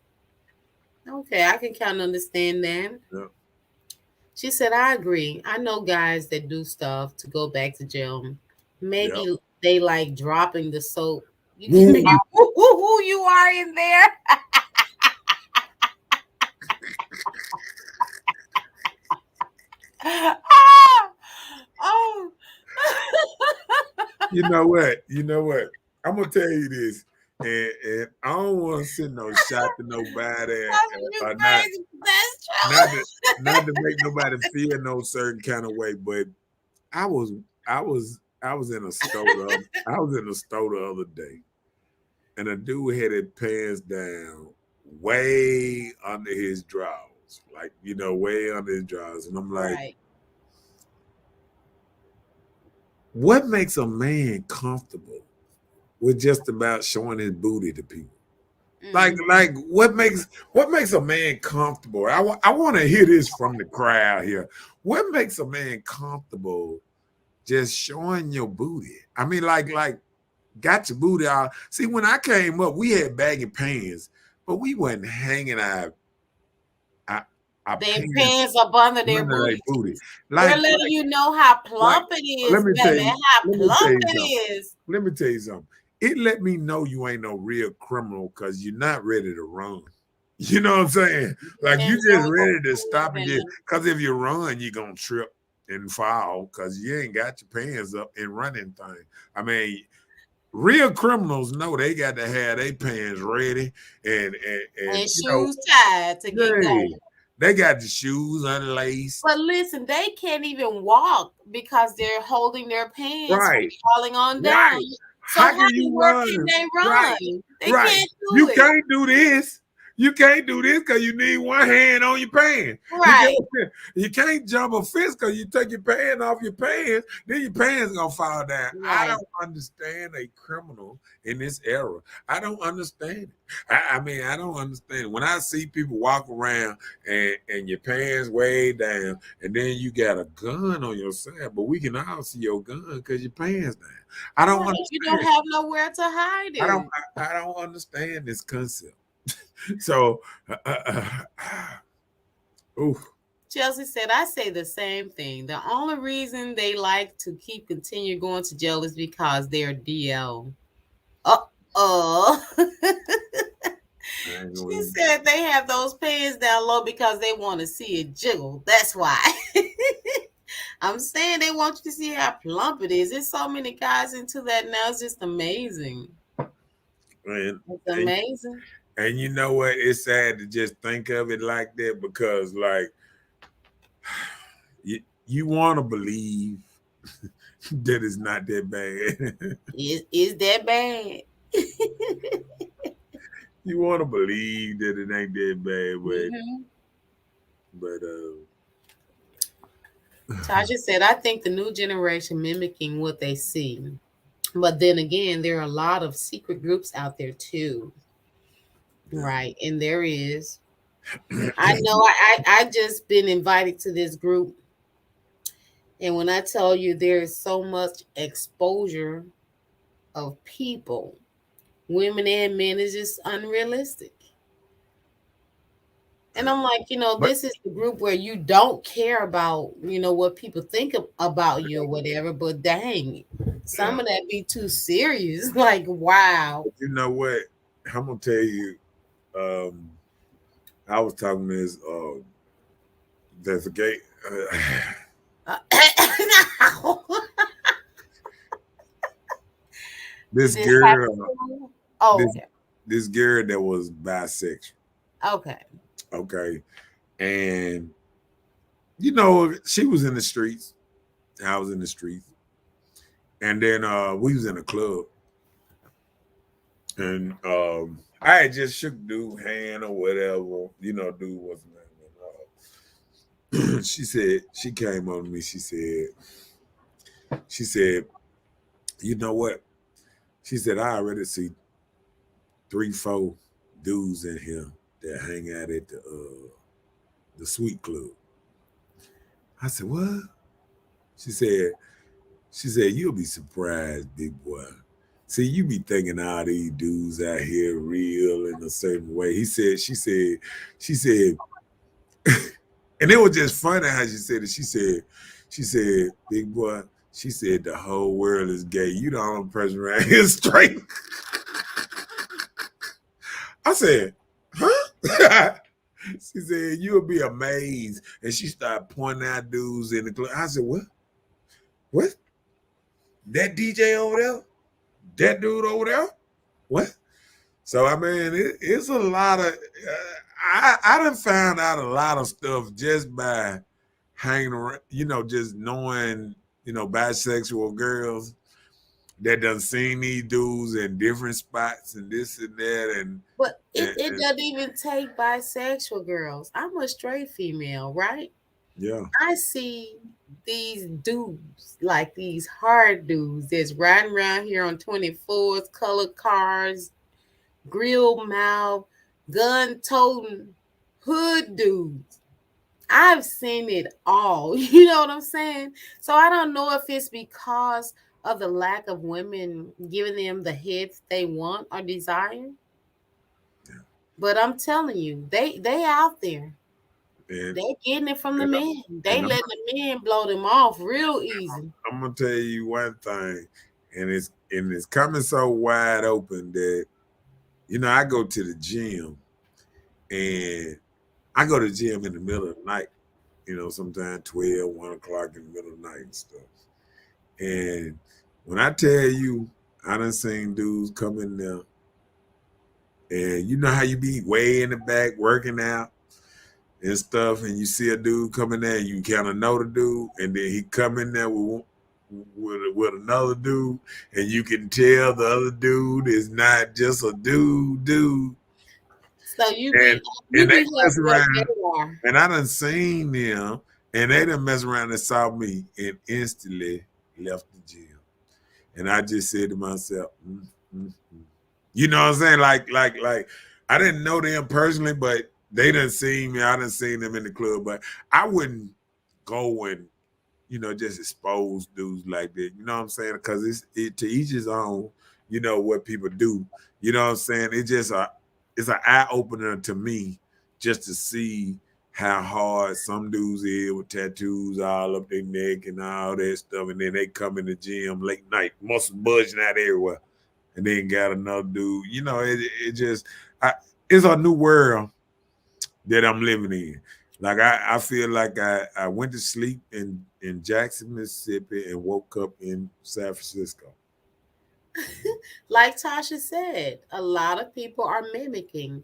Okay, I can kind of understand that. yeah. She said, I agree. I know guys that do stuff to go back to jail. Yeah. Maybe they like dropping the soap. You can Woo. be who you are in there. Oh. You know what? I'm gonna tell you this, and I don't want to send no shot to nobody, You or not. crazy. That's Not true. to not to make nobody feel no certain kind of way, but I was I was in a store. I was in a store the other day, and a dude had his pants down, way under his drawers, like way under his drawers, and I'm like, Right. what makes a man comfortable with just about showing his booty to people? Like what makes a man comfortable? I want to hear this from the crowd here. What makes a man comfortable just showing your booty? I mean, like got your booty out. See, when I came up, we had baggy pants, but we wasn't hanging our Their pants pants up under their under their booty. booty. We're Like letting you know how like plump it let is, me tell baby. you, How let me tell plump you it something. is. Let me tell you something. It let me know you ain't no real criminal because you're not ready to run. You know what I'm saying? Like you And just no, ready to stop and get because if you run, you're gonna trip and fall because you ain't got your pants up and running thing. I mean, real criminals know they got to have their pants ready and and shoes tied to get hey, going. They got the shoes unlaced. But listen, they can't even walk because they're holding their pants from Right. falling on down. Right. So How can you where run? can they run? Right. They Right. can't do You it. can't do this. You can't do this because you need one hand on your pants. Right. You can't jump a fence because you take your pants off your pants, then your pants gonna fall down. I Right. don't understand a criminal in this era. I don't understand it. I mean, I don't understand it. When I see people walk around and your pants way down, and then you got a gun on your side, but we can all see your gun because your pants down. I don't understand. You don't have nowhere to hide it. I don't understand this concept. So, Chelsea said, I say the same thing. The only reason they like to continue going to jail is because they're DL. She said they have those pants down low because they want to see it jiggle. That's why. I'm saying they want you to see how plump it is. There's so many guys into that now. It's just amazing. It's amazing. And you know what? It's sad to just think of it like that because, like, you want to believe that it's not that bad. Is that bad? You want to believe that it ain't that bad, but Tasha said, I think the new generation mimicking what they see. But then again, there are a lot of secret groups out there too. Right. And there is. I know I just been invited to this group. And when I tell you there is so much exposure of people, women and men, is just unrealistic. And I'm like, this is the group where you don't care about, what people think about you or whatever. But dang, some of that be too serious. Like, wow. You know what? I'm gonna tell you. I was talking to this. There's a gay. This girl. This girl that was bisexual. Okay. And she was in the streets. I was in the streets. And then we was in a club. And I had just shook dude's hand or whatever. Dude wasn't there. She said, she came on to me. She said, you know what? She said, I already see 3-4 dudes in here that hang out at the Sweet Club. I said, what? She said, you'll be surprised, big boy. See, you be thinking all these dudes out here real in a certain way. She said, and it was just funny how she said it. She said, big boy, she said the whole world is gay. You the only person around here straight. I said, huh? She said, you'll be amazed. And she started pointing out dudes in the club. I said, what? What? That DJ over there? That dude over there? What? So, I mean, it's a lot of, I done found out a lot of stuff just by hanging around, just knowing, bisexual girls that done seen these dudes in different spots and this and that. But it doesn't even take bisexual girls. I'm a straight female, right? Yeah. I see these dudes, like these hard dudes that's riding around here on 24s, colored cars, grill mouth, gun toting, hood dudes. I've seen it all. You know what I'm saying? So I don't know if it's because of the lack of women giving them the heads they want or desire. Yeah. But I'm telling you, they out there. And they getting it from the men. They letting the men blow them off real easy. I'm gonna tell you one thing, and it's coming so wide open that I go to the gym, and I go to the gym in the middle of the night. Sometimes 12, 1 o'clock in the middle of the night and stuff. And when I tell you, I done seen dudes come in there, and you know how you be way in the back working out. and stuff, and you see a dude come in there, and you kind of know the dude, and then he come in there with another dude, and you can tell the other dude is not just a dude. So you And be you they be mess happy that around, they are. and I done seen them, and they done mess around and saw me, and instantly left the gym. And I just said to myself, mm. You know what I'm saying? Like, I didn't know them personally, but they done seen me. I done seen them in the club, but I wouldn't go and just expose dudes like that. You know what I'm saying? Because it to each his own. You know what people do. You know what I'm saying? It's an eye opener to me just to see how hard some dudes is with tattoos all up their neck and all that stuff, and then they come in the gym late night, muscle budging out everywhere, and then got another dude. It just it's a new world that I'm living in. Like I feel like I went to sleep in Jackson, Mississippi, and woke up in San Francisco. Like Tasha said, a lot of people are mimicking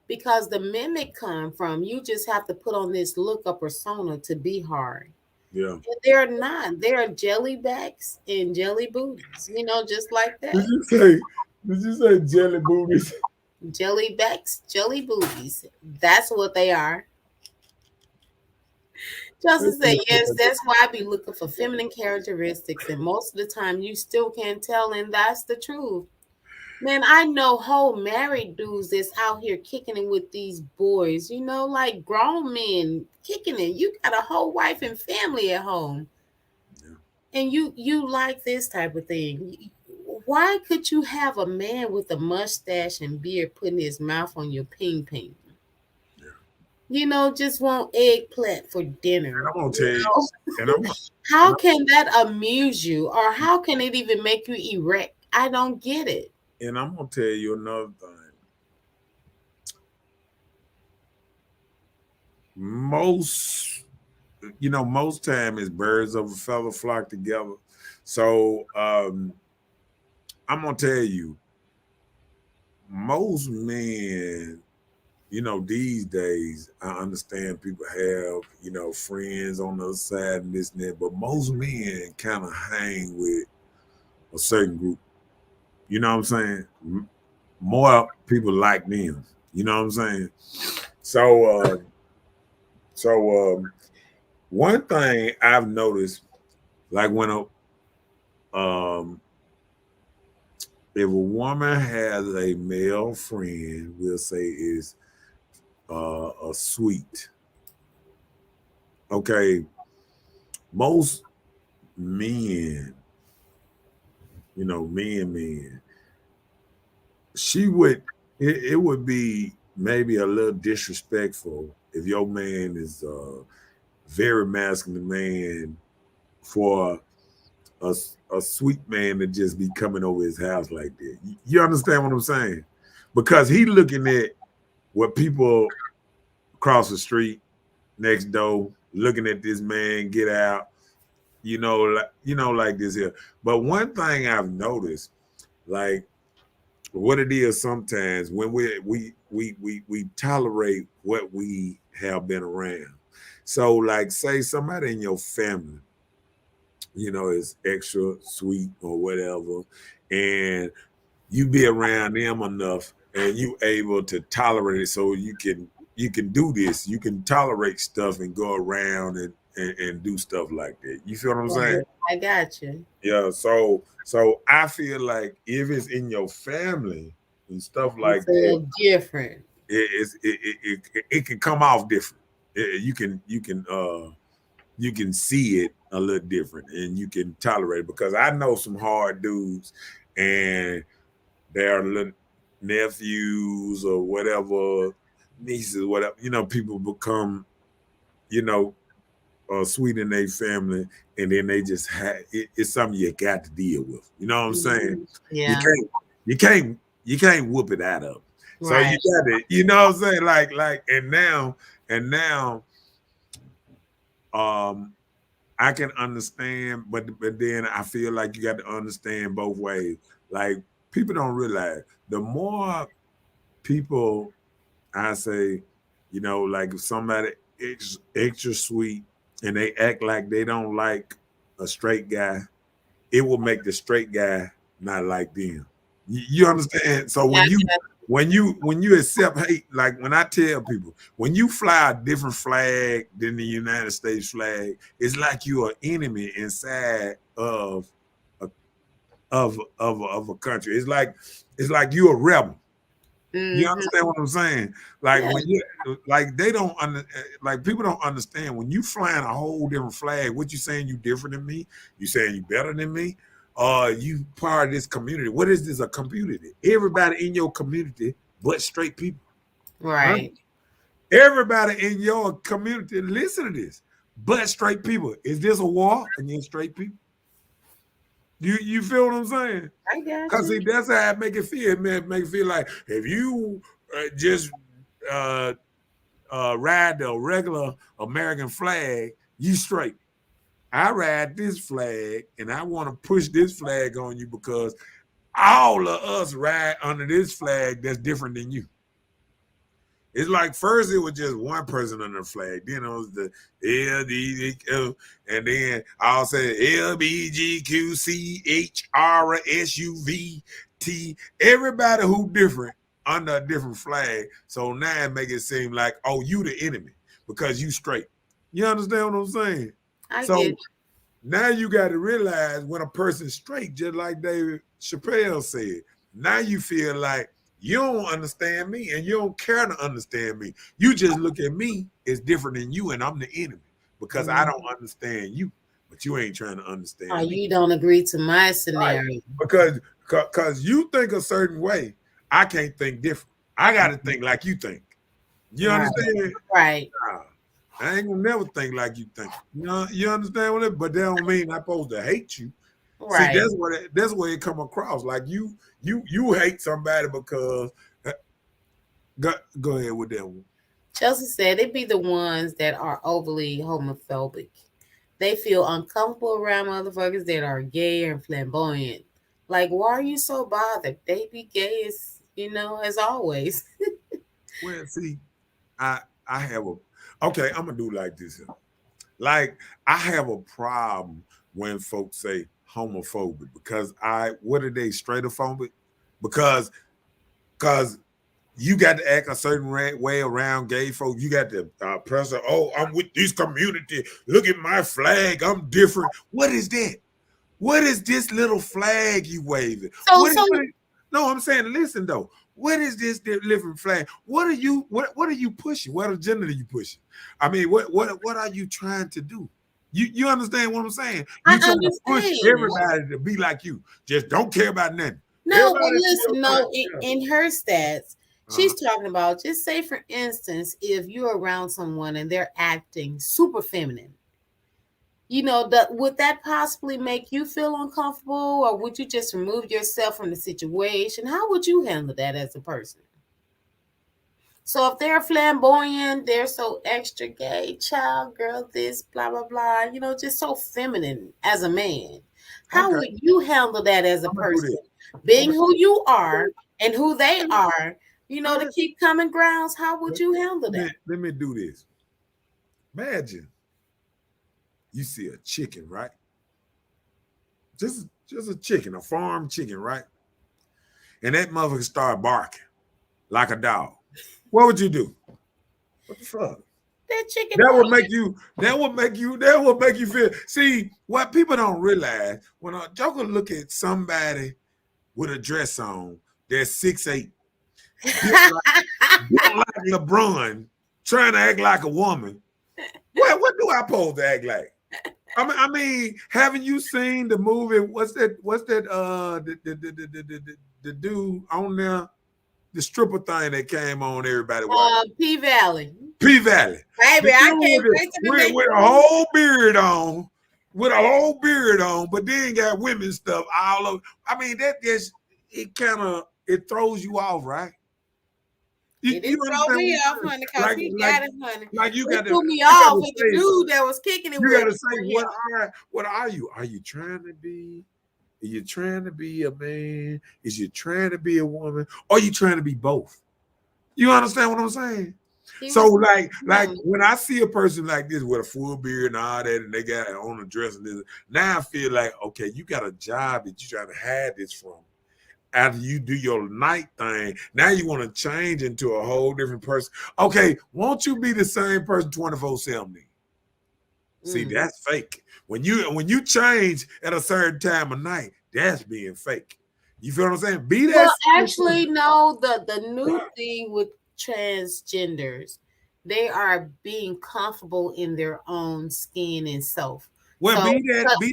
because the mimic come from you just have to put on this look up persona to be hard. Yeah. And they're not. They're jelly backs and jelly booties, just like that. Did you say jelly booties? Jelly backs, jelly booties. That's what they are. Justin said, yes, that's why I be looking for feminine characteristics. And most of the time you still can't tell, and that's the truth. Man, I know whole married dudes that's out here kicking it with these boys, like grown men kicking it. You got a whole wife and family at home. Yeah. And you like this type of thing. Why could you have a man with a mustache and beard putting his mouth on your ping ping? Just want eggplant for dinner. I'm gonna tell you, and How can that amuse you, or how can it even make you erect? I don't get it. and I'm gonna tell you another thing. Most time is birds of a feather flock together. So I'm gonna tell you, most men, these days, I understand people have, friends on the other side and this and that, but most men kind of hang with a certain group. You know what I'm saying? More people like them. You know what I'm saying? So one thing I've noticed, like when if a woman has a male friend, we'll say is a sweet. Okay, most men, men, she would it would be maybe a little disrespectful if your man is a very masculine man for a sweet man to just be coming over his house like that. You understand what I'm saying? Because he looking at what people across the street next door looking at this man get out, like this here. But one thing I've noticed, like what it is sometimes when we tolerate what we have been around. So like say somebody in your family, is extra sweet or whatever, and you be around them enough and you able to tolerate it so you can do this. You can tolerate stuff and go around and do stuff like that. You feel what I'm saying? I got you. Yeah. So I feel like if it's in your family and stuff like It's a that, little different. it can come off different. You can see it a little different and you can tolerate it, because I know some hard dudes and their little nephews or whatever, nieces, whatever, people become, sweet in their family, and then they just it's something you got to deal with. You know what I'm saying? Yeah. You can't whoop it out of them. So Right. you got to, you know what I'm saying? Like, and now, I can understand, but then I feel like you got to understand both ways. Like people don't realize the more people, I say, like if somebody extra sweet and they act like they don't like a straight guy, it will make the straight guy not like them. You understand? So when you accept hate, like when I tell people, when you fly a different flag than the United States flag, it's like you're an enemy inside a of a country. It's like you're a rebel. You Mm-hmm. understand what I'm saying? Like Yeah. when you like they don't like people don't understand when you flying a whole different flag. What you saying? You different than me? You saying you better than me? You part of this community. What is this? A community? Everybody in your community, but straight people. Huh? Right. Everybody in your community, listen to this, but straight people. Is this a war against straight people? You feel what I'm saying? I got Because see, you. that's how it make it feel. It make it feel like if you just uh, ride the regular American flag, you straight. I ride this flag, and I want to push this flag on you because all of us ride under this flag that's different than you. It's like first it was just one person on the flag. Then it was the LDQ, and then I'll say LBGQCHRSUVT. Everybody who different under a different flag. So now it make it seem like, oh, you the enemy because you straight. You understand what I'm saying? I So get now you got to realize when a person's straight, just like David Chappelle said, now you feel like you don't understand me and you don't care to understand me. You just look at me as different than you and I'm the enemy because I don't understand you, but you ain't trying to understand me. you don't agree to my Right. scenario. Because you think a certain way, I can't think different. I got to think like you think. You Right. understand? Right. Nah, I ain't gonna never think like you think. You understand what it? But that don't mean I'm supposed to hate you. See, Right. that's where it come across. Like you hate somebody because go ahead with that one. Chelsea said they be the ones that are overly homophobic. They feel uncomfortable around motherfuckers that are gay and flamboyant. Like, why are you so bothered? They be gay as always. Well, see, I have a okay. I'm gonna do like this. Like I have a problem when folks say homophobic because what are they straightophobic? Because you got to act a certain way around gay folks. You got to press, oh, I'm with this community. Look at my flag. I'm different. What is that? What is this little flag you waving? No, I'm saying, listen though. What is this living flag? What are you pushing? What agenda are you pushing? I mean, what are you trying to do? You understand what I'm saying? I You trying to push understand. everybody to be like you. Just don't care about nothing. No, but Everybody listen, no, in her stats, she's uh-huh. talking about, just say for instance, if you're around someone and they're acting super feminine, would that possibly make you feel uncomfortable, or would you just remove yourself from the situation? How would you handle that as a person? So if they're flamboyant, they're so extra gay, child, girl, this, blah, blah, blah, just so feminine as a man. How Okay, would you handle that as a I'm gonna do person? this. Being Okay. who you are and who they are, All to right. keep common grounds, how would you handle that? Let me do this. Imagine you see a chicken, right? Just a chicken, a farm chicken, right? And that motherfucker start barking like a dog. What would you do? What the fuck? That chicken That would boy. make you. That would make you feel. See, what people don't realize when a joker look at somebody with a dress on that's 6'8", built like LeBron, trying to act like a woman. What do I supposed to act like? I mean, haven't you seen the movie? What's that? The dude on there, the stripper thing that came on everybody watched. P Valley. P Valley. Baby, The I dude can't wait to the next with a whole beard on, but then got women stuff all over. I mean, that just it throws you off, right? It You didn't throw understand me what off, I'm saying? honey, because he got it, honey. Like It threw me off with the say, dude that was kicking it you with gotta me. say, Yeah. what are you? Are you trying to be? Are you trying to be a man? Is you trying to be a woman? Or are you trying to be both? You understand what I'm saying? He So was like when I see a person like this with a full beard and all that, and they got on a dress and this, now I feel like, okay, you got a job that you trying to hide this from. After you do your night thing, now you want to change into a whole different person. Okay, won't you be the same person 24/7? See, that's fake. When you change at a certain time of night, that's being fake. You feel what I'm saying? Be that. Well, actually, no. The new thing with transgenders, they are being comfortable in their own skin and self. Well, So, be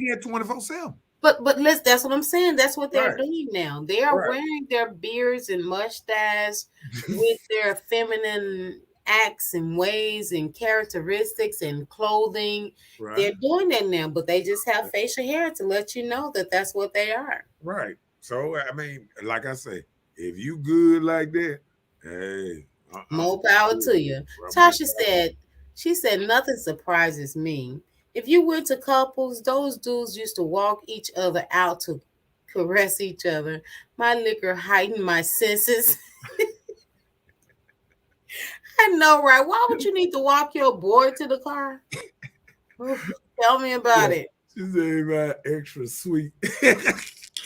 that 24/7. but that's what I'm saying. That's what they're Right. doing now. They are Right. wearing their beards and mustache with their feminine acts and ways and characteristics and clothing. Right. They're doing that now, but they just have facial hair to let you know that that's what they are. Right. So I mean, like I say, if you good like that, hey, More power to you. Tasha said, she said, nothing surprises me. If you went to couples, those dudes used to walk each other out to caress each other. My liquor heightened my senses. I know, right? Why would you need to walk your boy to the car? Tell me about it. She said about extra sweet.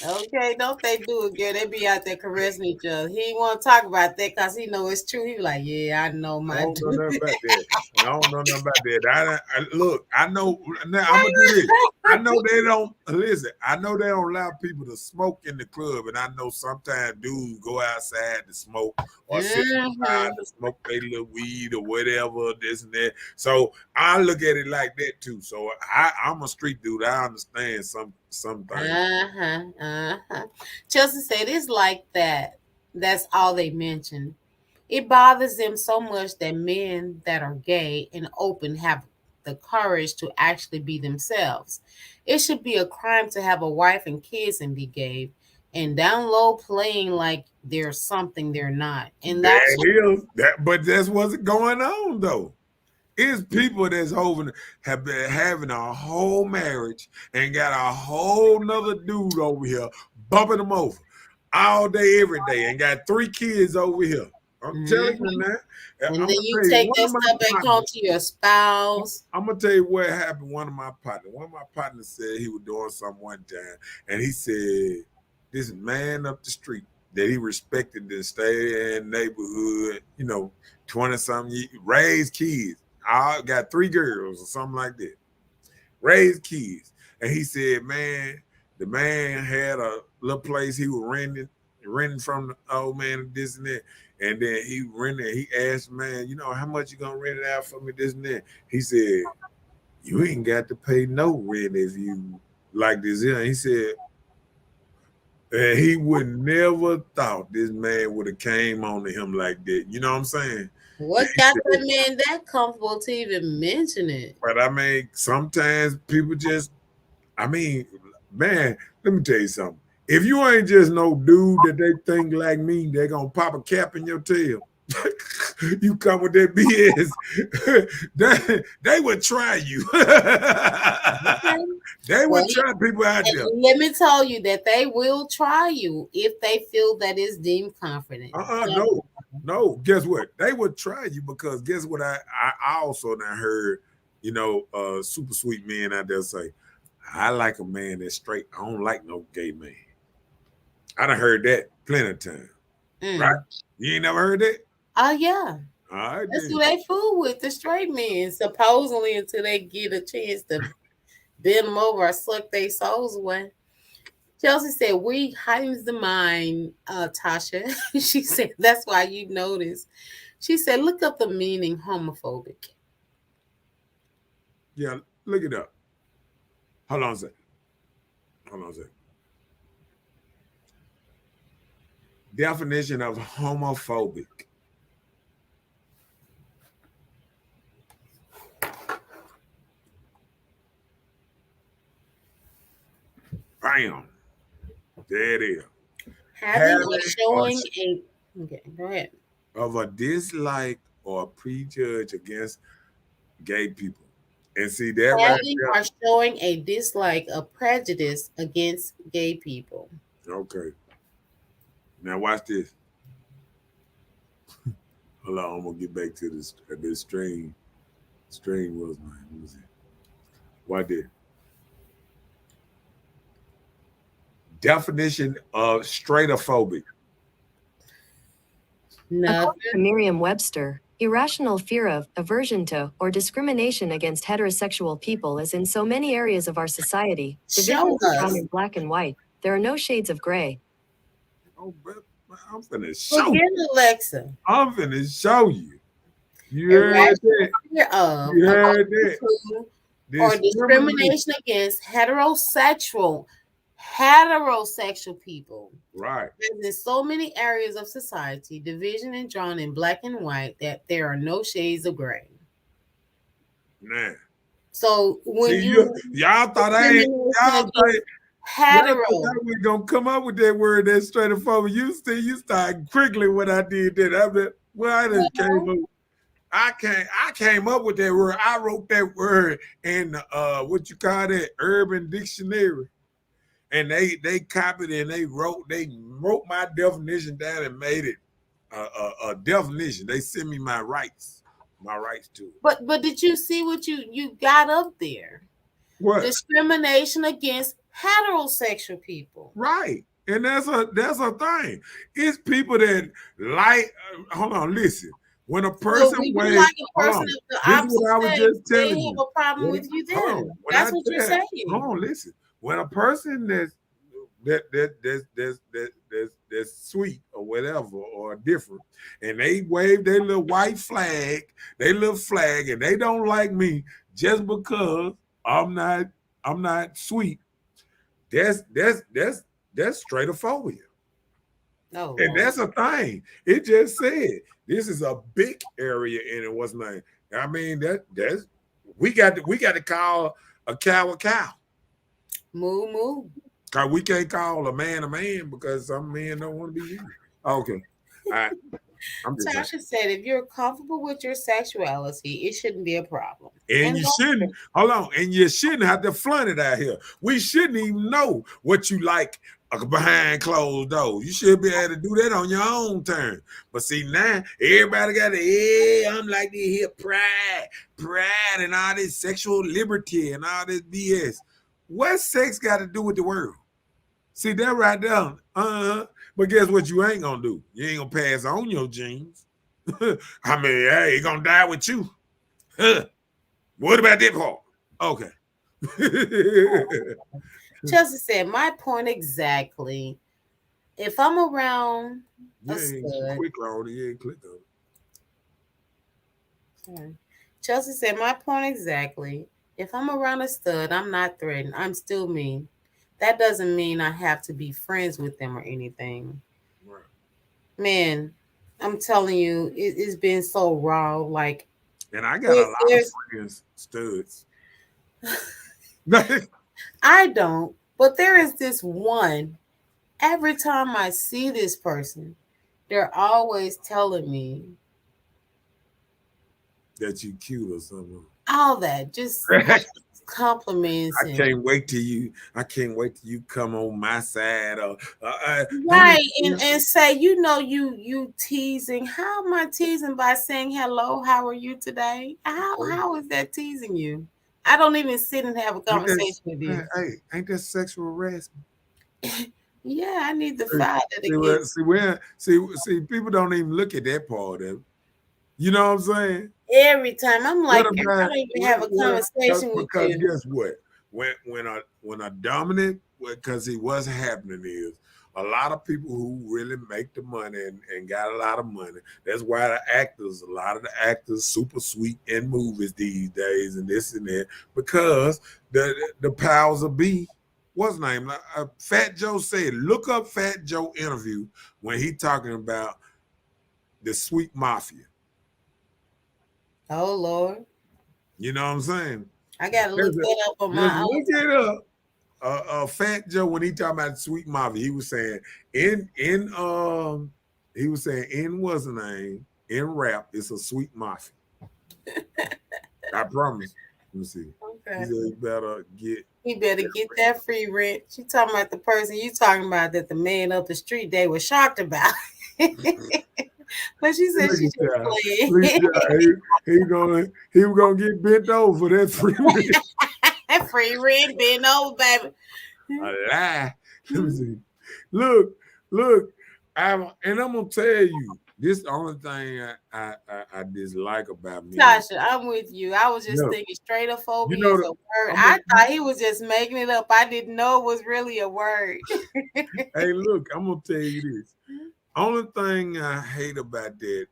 Okay, don't they do it, girl? They be out there caressing each other. He ain't want to talk about that because he know it's true. He be like, yeah, I know I my don't know dude. nothing about that. I don't know nothing about that. Look, I know. Now I'm gonna do this. I know they don't listen. I know they don't allow people to smoke in the club, and I know sometimes dudes go outside to smoke or sit outside to smoke their little weed or whatever, this and that. So I look at it like that too. So I'm a street dude. I understand some things. Chelsea said it's like that. That's all they mention. It bothers them so much that men that are gay and open have the courage to actually be themselves. It should be a crime to have a wife and kids and be gay and down low playing like they're something they're not. And that's but that's what's going on though. It's people that's have been having a whole marriage and got a whole nother dude over here bumping them over all day, every day, and got 3 kids over here. I'm telling you, man. And then you take that stuff back home to your spouse. I'm gonna tell you what happened. One of my partners said he was doing something one time, and he said this man up the street that he respected to stay in neighborhood, 20-something, raised kids. I got 3 girls or something like that. Raised kids. And he said, man, the man had a little place he was renting from the old man, this and that. And then he asked, man, how much you gonna rent it out for me, this and that? He said, you ain't got to pay no rent if you like this here. And he said, and he would never thought this man would have came on to him like that. You know what I'm saying? What got that man that comfortable to even mention it? But I mean, sometimes people just, man, let me tell you something. If you ain't just no dude that they think like me, they're going to pop a cap in your tail. You come with that BS, they would try you. They would try people out there. Let me tell you that they will try you if they feel that it's deemed confident. No. Guess what? They would try you because guess what? I also now heard, super sweet men out there say, I like a man that's straight. I don't like no gay man. I done heard that plenty of times. Right? You ain't never heard that? Oh, yeah. All right, that's who they fool with, the straight men, supposedly until they get a chance to bend them over or suck their souls away. Chelsea said, we heightens the mind, Tasha. She said, that's why you notice. She said, look up the meaning homophobic. Yeah, look it up. Hold on a second. Definition of homophobic. Bam. There it is. Having or showing okay, go ahead. Of a dislike or prejudge against gay people. And see that having or showing a dislike, a prejudice against gay people. Okay. Now watch this. Hold on, I'm gonna get back to this string. String was mine. Let me see. What did definition of straightophobic? According to Nothing. Merriam-Webster, irrational fear of, aversion to, or discrimination against heterosexual people is in so many areas of our society. Show Divisions are found us. in black and white. There are no shades of gray. Oh, but I'm finna show Forget you. Alexa. I'm finna show you. You heard Irrational that? fear of, You heard aversion that? to, or Discriminate. discrimination against heterosexual people. Right. There's in so many areas of society, division is drawn in black and white that there are no shades of gray. Nah. So when See, you y'all thought discrimination y'all thought against y'all hetero, thought I was gonna come up with that word that straightforward. You started crickling when I did that. I mean, well, I just came up. I came up with that word. I wrote that word in what you call that urban dictionary. And they copied it and they wrote my definition down and made it a definition. They sent me my rights to it. but did you see what you got up there? What? Discrimination against heterosexual people. Right. And that's a thing. It's people that like. Hold on, listen. When a So person if you waves, like a hold person on. of the This is opposite what I was sex, just they telling have you. a problem When, with you hold then. on. When That's I what you're tell, saying. hold on, listen. When a person that's sweet or whatever or different, and they wave their little white flag, they little flag, and they don't like me just because I'm not sweet. That's straightophobic. Oh And Lord. that's a thing. It just said this is a big area in it. What's name? I mean that's we got to call a cow a cow. Moo moo. Cause we can't call a man because some men don't want to be used. Okay. All right. I'm just saying. Tasha said if you're comfortable with your sexuality, it shouldn't be a problem. And And you shouldn't, hold on, and you shouldn't have to flaunt it out here. We shouldn't even know what you like behind closed doors. You should be able to do that on your own terms. But see, now everybody got to, I'm like to hear pride, and all this sexual liberty and all this BS. What sex got to do with the world? See that right there. But guess what you ain't gonna do? You ain't gonna pass on your genes. I mean, hey, he gonna die with you. Huh. What about that part? Okay. Chelsea said, my point exactly. If I'm around a stud, Quick on it. You ain't click on it. Chelsea said, my point exactly. If I'm around a stud, I'm not threatened. I'm still me. That doesn't mean I have to be friends with them or anything. Right. Man, I'm telling you, it's been so raw. Like, and I got a lot of friends, studs. I don't, but there is this one. Every time I see this person, they're always telling me that you cute or something. All that, just compliments. I can't wait till you come on my side. Or right, and say, you teasing. How am I teasing by saying hello? How are you today? How is that teasing you? I don't even sit and have a conversation with you. Hey, ain't that sexual harassment? Yeah, I need to fight it again. See, people don't even look at that part of it. You know what I'm saying? Every time I'm like, I don't even have a conversation with you. Because guess what? When a dominant, because what's happening is a lot of people who really make the money and got a lot of money. That's why a lot of the actors super sweet in movies these days and this and that, because the powers of be. What's his name? Fat Joe said, look up Fat Joe interview when he talking about the sweet mafia. Oh Lord. You know what I'm saying? I gotta look that up on my own. Look it up. Fat Joe, when he talking about sweet mafia, he was saying in what's the name? In rap, it's a sweet mafia. I promise. Let me see. Okay. He said he better get that free rent. She talking about the person you talking about that the man up the street they were shocked about. But she said Look she at just that. playing. Look at that. He was gonna get bent over for that free rent. Free rent, been over, baby. A lie. Let me see. Look, I'm gonna tell you. This the only thing I dislike about me. Tasha, I'm with you. I was just Look, thinking you straightophobia know, is a word. I'm I gonna, thought he was just making it up. I didn't know it was really a word. hey, look, I'm gonna tell you this. Only thing I hate about that,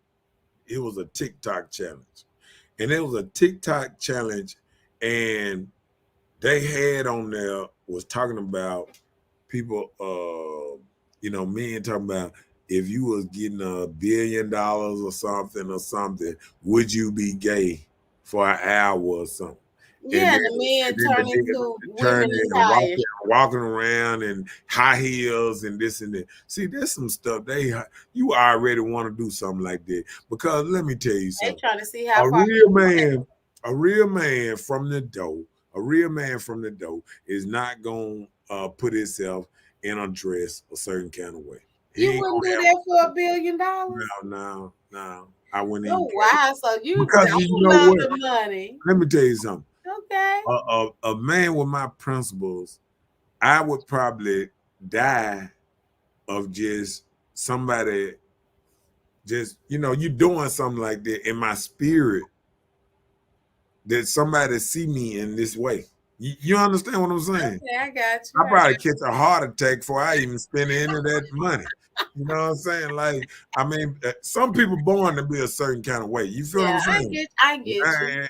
it was a TikTok challenge. And it was a TikTok challenge, and they had on there was talking about people, men talking about if you was getting $1 billion or something, would you be gay for an hour or something? And Yeah, then, the men and then the turn into nigga women turning and entire. walking around in high heels and this and that. See, there's some stuff you already want to do something like that, because let me tell you They something. trying to see how A far real man, a real man from the dough, is not gonna put himself in a dress a certain kind of way. He you ain't wouldn't do gonna that for $1 have billion. no. I wouldn't even Oh care, wow! So you because you don't know love what? the money. Let me tell you something. Okay. A man with my principles, I would probably die of just somebody, just you doing something like that in my spirit, that somebody see me in this way. You understand what I'm saying? Okay, I got I you. probably catch a heart attack before I even spend any of that money. You know what I'm saying? Like, I mean, some people born to be a certain kind of way. You feel what Yeah, I'm saying? I get you.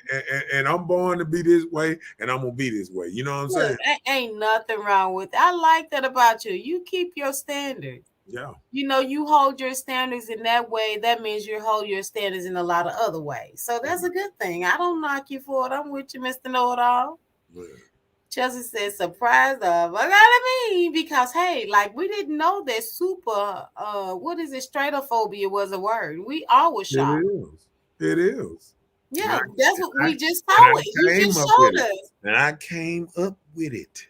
And I'm born to be this way, and I'm gonna be this way. You know what I'm saying? Look, ain't nothing wrong with it. I like that about you. You keep your standards. Yeah. You hold your standards in that way. That means you hold your standards in a lot of other ways. So that's a good thing. I don't knock you for it. I'm with you, Mr. Know-It-All. Yeah. Chelsea says, surprised of. I gotta mean, because hey, like we didn't know that super what is it, stratophobia was a word. We all were It shocked. is. It is. And Yeah, I, that's what we just and saw it. You I came just up with showed it. us. And I came up with it.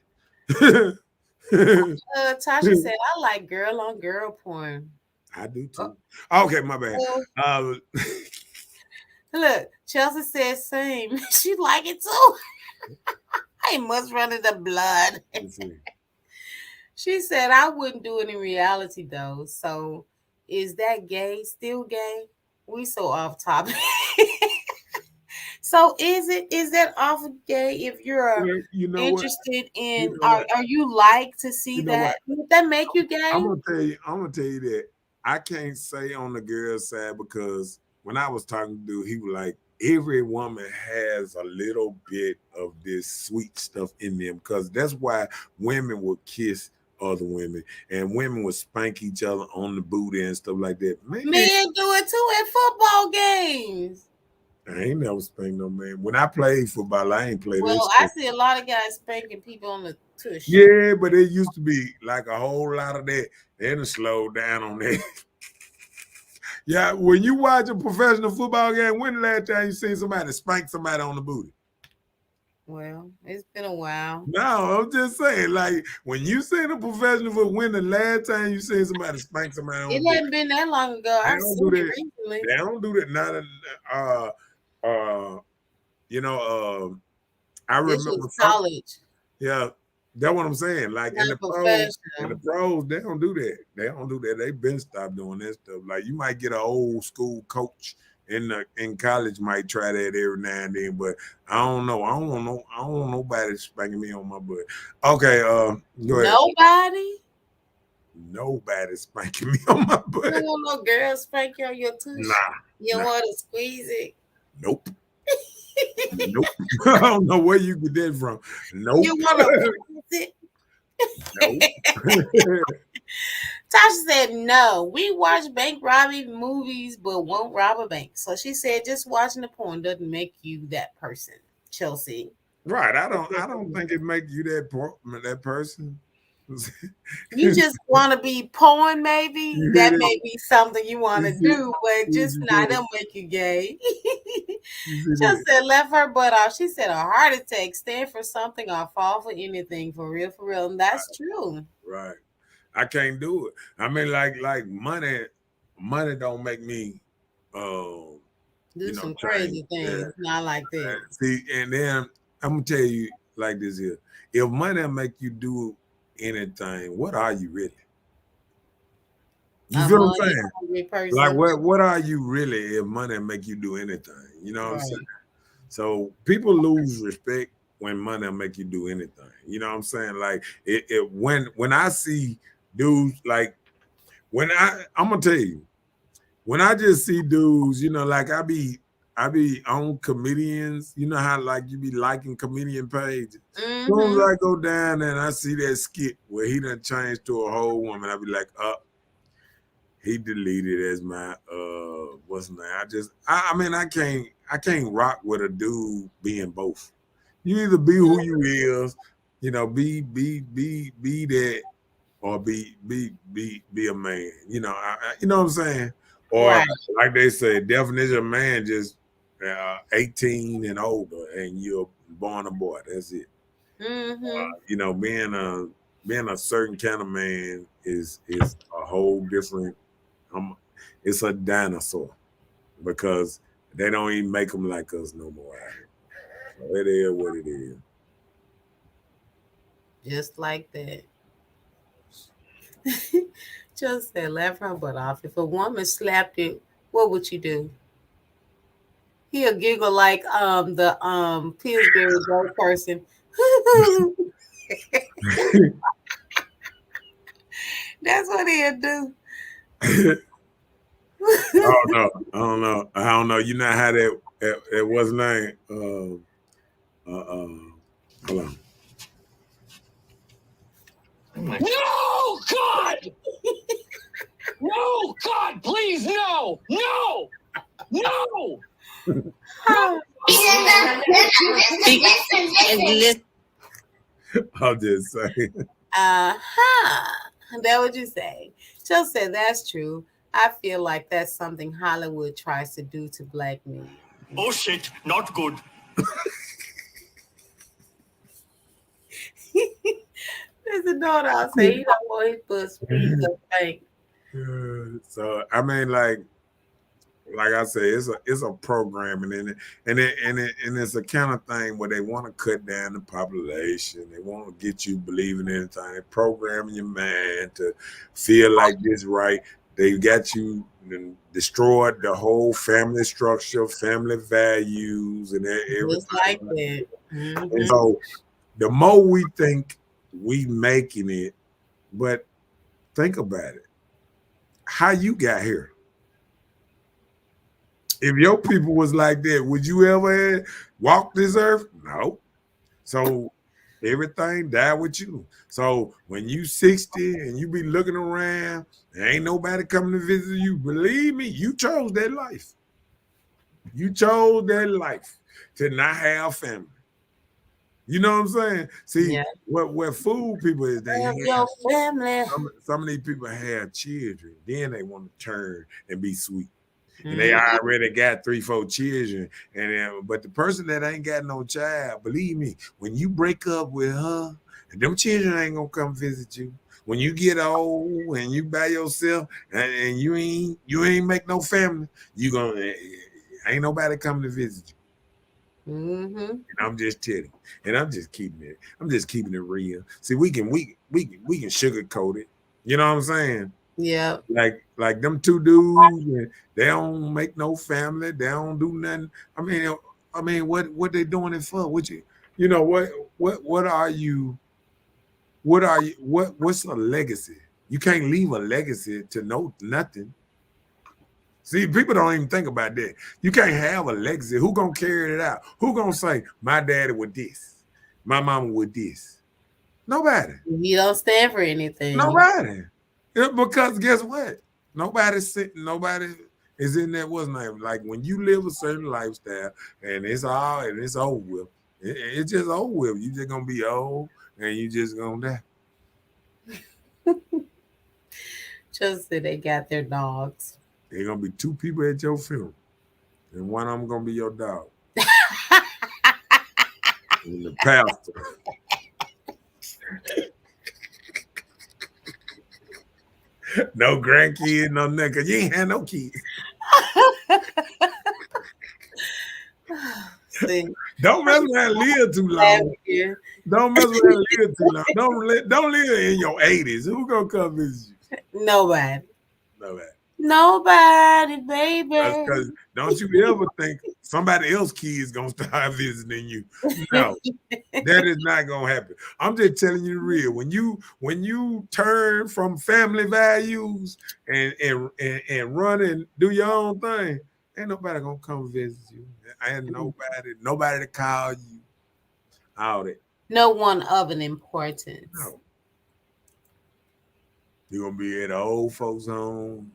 Tasha said, I like girl on girl porn. I do too. Okay, my bad. Uh, Look, Chelsea says same. She like it too. I must run in the blood. She said I wouldn't do it in reality though. So is that gay? Still gay? We so off topic. So is that off gay if you're you know what? interested in You know what? are you like to see You know what? that? Would that make you gay? I'm gonna tell you that I can't say on the girl's side, because when I was talking to dude, he was like, every woman has a little bit of this sweet stuff in them, because that's why women would kiss other women and women would spank each other on the booty and stuff like that. Man, Men do it too at football games. I ain't never spanked no man. When I played football, I ain't played Well, this I stuff. see a lot of guys spanking people on the tush. Yeah, but it used to be like a whole lot of that. Then it slowed down on that. Yeah, when you watch a professional football game, when the last time you seen somebody spank somebody on the booty? Well, it's been a while. No, I'm just saying, like, when you seen a professional football, when the last time you seen somebody spank somebody on the It booty? hasn't been that long ago. They I've don't seen do it that. recently. They don't do that. I This remember was college, yeah, that's what I'm saying. Like in not the professional. pros, they don't do that. They don't do that. They been stopped doing that stuff. Like, you might get an old school coach in college might try that every now and then, but I don't know. I don't want nobody spanking me on my butt. Okay, go ahead. Nobody spanking me on my You butt. don't want no girl spank you on your tush. You Nah. want to squeeze it. Nope. Nope. I don't know where you get that from. Nope. You want to press it. Nope. Tasha said, no, we watch bank robbery movies, but won't rob a bank. So she said, just watching the porn doesn't make you that person, Chelsea. Right. I don't think it makes you that person. You just want to be porn, maybe? You hear That that? may be something you want to You see- do, but just you not see don't make you gay. You see Just that? said left her butt off. She said a heart attack, stand for something or fall for anything, for real, for real. And that's true. Right. I can't do it. I mean, like money. money don't make me Do some change. crazy things. Not like that. See, and then I'm gonna tell you like this here. If money make you do anything, what are you really? You A feel what I'm money saying? hungry Like person. what are you really if money make you do anything? You know what I'm saying? Right. So people lose respect when money make you do anything. You know what I'm saying? Like when I see dudes like when I'm gonna tell you, when I just see dudes, like I be on comedians, you know how like you be liking comedian pages. As soon as Mm-hmm. I go down there and I see that skit where he done changed to a whole woman, I be like, he deleted as my what's his name? I mean I can't rock with a dude being both. You either be who you is, be that or be a man. You know what I'm saying? Or Right. like they say, definition of man just 18 and older, and you're born a boy. That's it. Mm-hmm. Being a certain kind of man is a whole different. Um, it's a dinosaur because they don't even make them like us no more. So it is what it is. Just like that. Just said, laugh her butt off. If a woman slapped you, what would you do? He'll giggle like the Pillsbury Joe person. That's what he'll do. I don't know. You know how that it was name. Hold on. No, God! No, God, please, no! No! No! I'll just say. That what you say. She'll say that's true. I feel like that's something Hollywood tries to do to black men. Oh shit, not good. There's a daughter. I'll say he don't want his butt squeezed up thing. So I mean, like I say, it's a programming in it, and it's a kind of thing where they want to cut down the population. They want to get you believing in anything. They programming your mind to feel like this right. They got you and destroyed the whole family structure, family values, and Just everything. like that. And so the more we think we making it, but think about it. How you got here? If your people was like that, would you ever walk this earth? No. So everything died with you. So when you 60 and you be looking around, there ain't nobody coming to visit you. Believe me, you chose that life. You chose that life to not have family. You know what I'm saying? See, Yeah. what fool people is they Love have your family. some of these people have children, then they want to turn and be sweet. And they Mhm. already got 3, 4 children. But the person that ain't got no child, believe me, when you break up with her, them children ain't gonna come visit you. When you get old and you by yourself and you ain't make no family, you gonna ain't nobody coming to visit you. Mm-hmm. And I'm just telling you. And I'm just keeping it. I'm just keeping it real. See, we can sugarcoat it. You know what I'm saying? Yeah. Like them two dudes, and they don't make no family. They don't do nothing. I mean, what they doing it for? What are you? What's a legacy? You can't leave a legacy to know nothing. See, people don't even think about that. You can't have a legacy. Who gonna carry it out? Who gonna say my daddy with this, my mama with this? Nobody. You don't stand for anything. Nobody. Because guess what? Nobody is in that what's name. Like when you live a certain lifestyle and it's over with. It's just over with. You just gonna be old and you just gonna die. Just that they got their dogs. There's gonna be 2 people at your funeral, and one of them gonna be your dog. And the pastor. No grandkids, no nothing. 'Cause you ain't had no kids. See, Don't mess with that live too long. yeah. Don't mess with that live too long. Don't live in your 80s. Who gonna come visit you? Nobody. No man. Nobody, baby. Because don't you ever think somebody else's kids gonna start visiting you. No, that is not gonna happen. I'm just telling you the real. When you turn from family values and run and do your own thing, ain't nobody gonna come visit you. Ain't nobody to call you. All that. No one of an importance. No. You're gonna be at the old folks' home,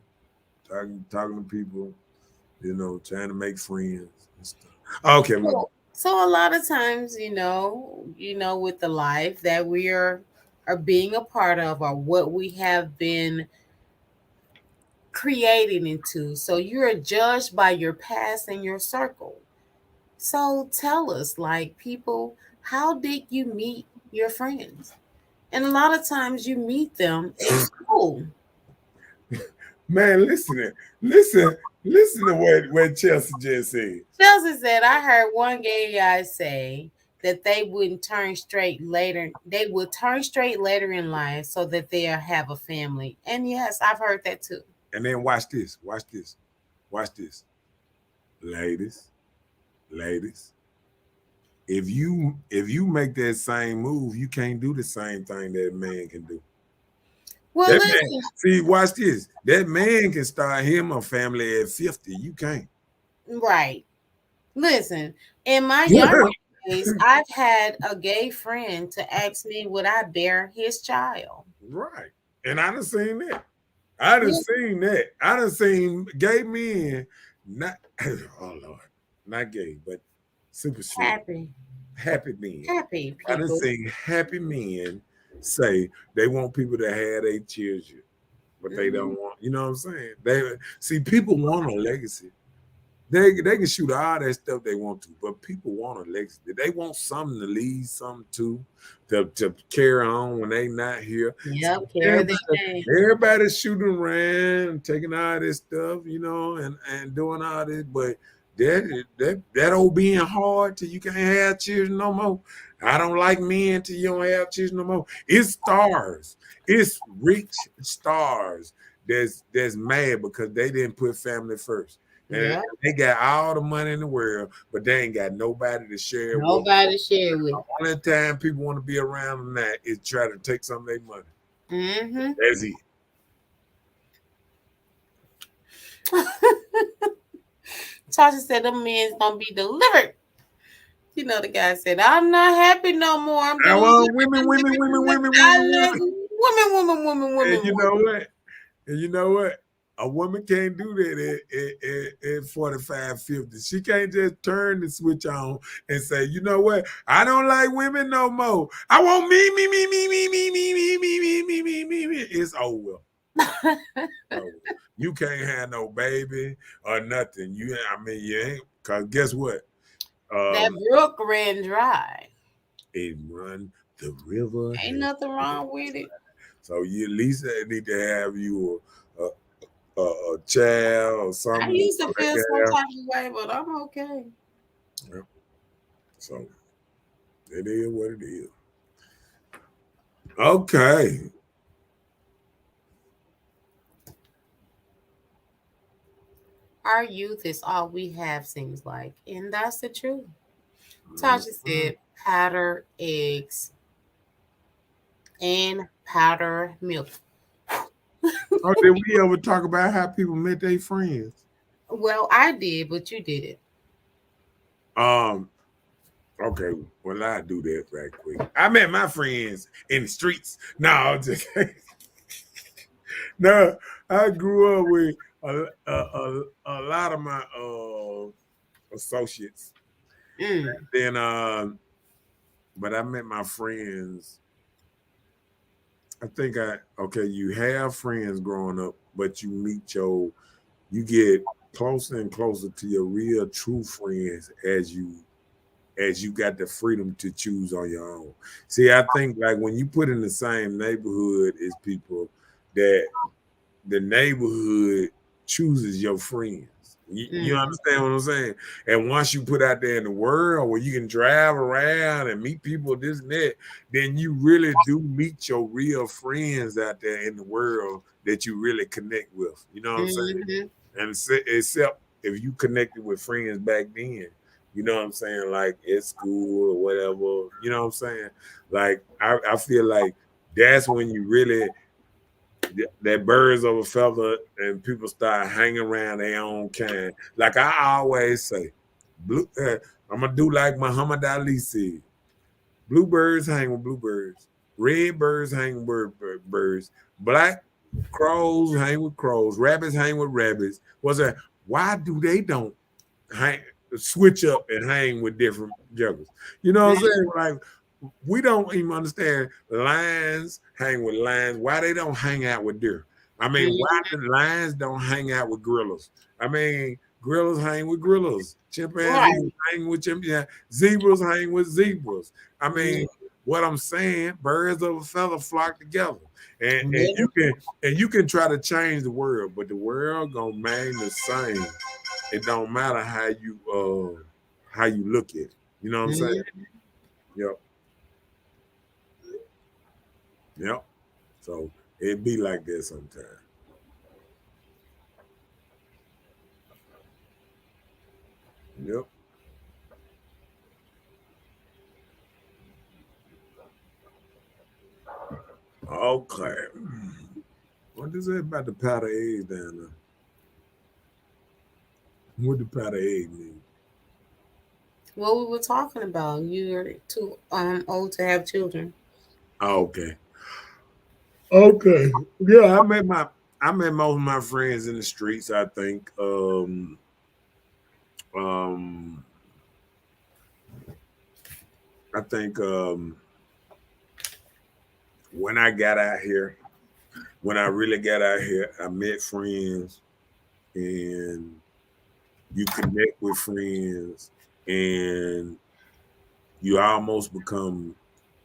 talking to people, trying to make friends and stuff. Okay, so a lot of times, with the life that we are being a part of, or what we have been creating into. So you're judged by your past and your circle. So tell us, like, people, how did you meet your friends? And a lot of times you meet them in school. Man, listen to what Chelsea just said. Chelsea said, I heard one gay guy say that they wouldn't turn straight later. They would turn straight later in life so that they'll have a family. And yes, I've heard that too. And then watch this. Ladies. If you make that same move, you can't do the same thing that a man can do. Well, listen. See, watch this. That man can start him a family at 50. You can't. Right. Listen, in my younger days, I've had a gay friend to ask me would I bear his child. Right. And I done seen that. I done seen gay men, not oh Lord, not gay, but super straight. Happy men. Happy people. I done seen happy men say they want people to have their children, but they don't want, you know what I'm saying? They see people want a legacy. They can shoot all that stuff they want to, but people want a legacy. They want something to leave something to carry on when they not here. Yep, everybody's shooting around, taking all this stuff, and doing all this, but that old being hard till you can't have children no more. I don't like men till you don't have children no more. It's stars. It's rich stars that's mad because they didn't put family first. And they got all the money in the world, but they ain't got nobody to share with. The only time people want to be around them that is try to take some of their money. Mm-hmm. That's it. Tasha said them men's gonna be delivered. The guy said, I'm not happy no more. I'm women. And you know what? A woman can't do that at 45, 50. She can't just turn the switch on and say, you know what? I don't like women no more. I want me. It's over. You can't have no baby or nothing. You ain't, because guess what? That brook ran dry. It run the river. Ain't nothing wrong with it. So you at least need to have you a child or something. I used to feel some type of way, but I'm okay. Yeah. So it is what it is. Okay. Our youth is all we have, seems like, and that's the truth. Tasha said powder eggs and powder milk. Oh, did we ever talk about how people met their friends? Well, I did, but you did it. Okay, well, I do that right quick. I met my friends in the streets. No, no, I grew up with a lot of my associates. And then, but I met my friends. I think you have friends growing up, but you get closer and closer to your real true friends as you got the freedom to choose on your own. See, I think like when you put in the same neighborhood as people that the neighborhood chooses your friends. You understand what I'm saying? And once you put out there in the world where you can drive around and meet people, this and that, then you really do meet your real friends out there in the world that you really connect with. You know what I'm saying? And except if you connected with friends back then, you know what I'm saying? Like at school or whatever, you know what I'm saying? Like I feel like that's when you really that birds of a feather and people start hanging around their own kind. Like I always say, I'm gonna do like Muhammad Ali said. Bluebirds hang with bluebirds. Red birds hang with birds. Black crows hang with crows. Rabbits hang with rabbits. What's that? Why do they don't hang switch up and hang with different juggles? You know what I'm saying? Like we don't even understand lions hang with lions. Why they don't hang out with deer? I mean, why the lions don't hang out with gorillas? I mean, gorillas hang with gorillas. Chimpanzees hang with chimpanzees. Zebras hang with zebras. I mean, what I'm saying, birds of a feather flock together. And you can try to change the world, but the world gonna remain the same. It don't matter how you look at it. You know what I'm saying? Yep. Yep. So it be like that sometimes. Yep. Okay. What is that about the powder eggs down there? What the powder egg mean? What we were talking about, you're too old to have children. Oh, okay. Okay. Yeah, I met most of my friends in the streets, I think. Um I think when I got out here, when I really got out here, I met friends and you connect with friends and you almost become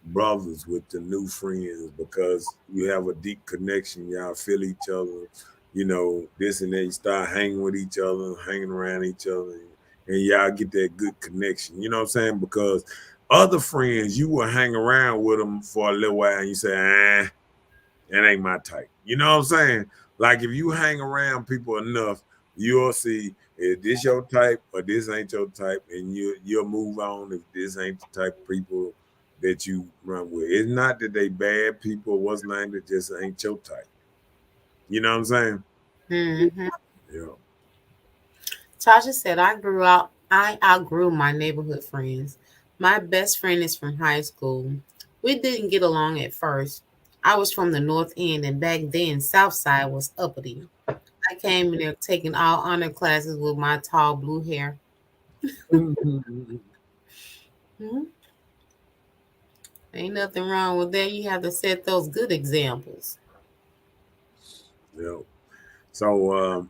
brothers with the new friends because you have a deep connection. Y'all feel each other, you know, this and that. You start hanging with each other, hanging around each other, and y'all get that good connection. You know what I'm saying? Because other friends, you will hang around with them for a little while and you say, that ain't my type. You know what I'm saying? Like if you hang around people enough, you'll see if this your type or this ain't your type, and you'll move on if this ain't the type of people that you run with. It's not that they bad people, what's name, it just ain't your type. You know what I'm saying? Yeah. Tasha said, I outgrew my neighborhood friends. My best friend is from high school. We didn't get along at first. I was from the North End, and back then, South Side was uppity. I came in there taking all honor classes with my tall blue hair. Mhm. Ain't nothing wrong with that. You have to set those good examples. Yeah. So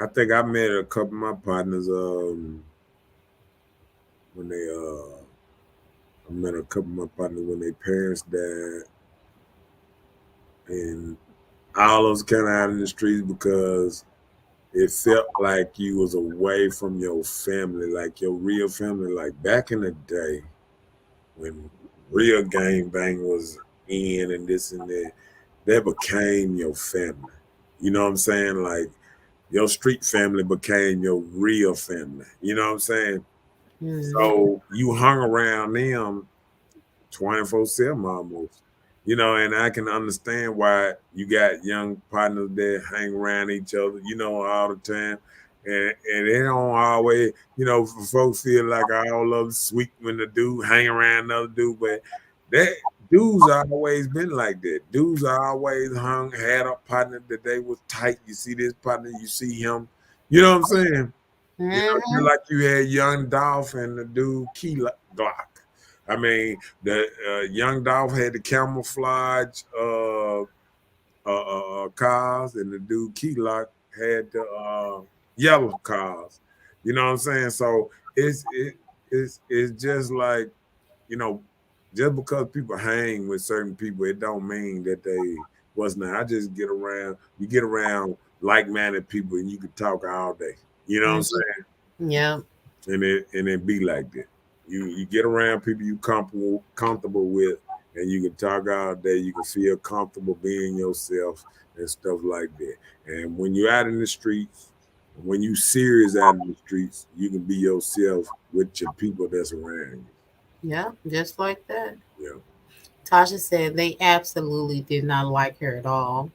I think I met a couple of my partners when they I met a couple of my partners when their parents died, and all those kind of out in the streets because it felt like you was away from your family, like your real family. Like back in the day when real gang bang was in and this and that became your family. You know what I'm saying? Like your street family became your real family. You know what I'm saying? So you hung around them 24/7 almost. You know, and I can understand why you got young partners that hang around each other, you know, all the time. And they don't always, you know, folks feel like all of sweet when the dude hang around another dude, but that dudes always been like that. Dudes always had a partner that they was tight. You see this partner, you see him. You know what I'm saying? You know, just like you had Young Dolph and the dude Key Glock. I mean, the Young Dolph had the camouflage cars, and the dude Key Lock had the yellow cars. You know what I'm saying? So it's just like, you know, just because people hang with certain people, it don't mean that they what's not. I just get around. You get around like-minded people, and you can talk all day. You know what I'm saying? Yeah. And it be like that. You get around people you comfortable with, and you can talk all day. You can feel comfortable being yourself and stuff like that. And when you're out in the streets, when you serious out in the streets, you can be yourself with your people that's around you. Yeah, just like that. Yeah. Tasha said they absolutely did not like her at all.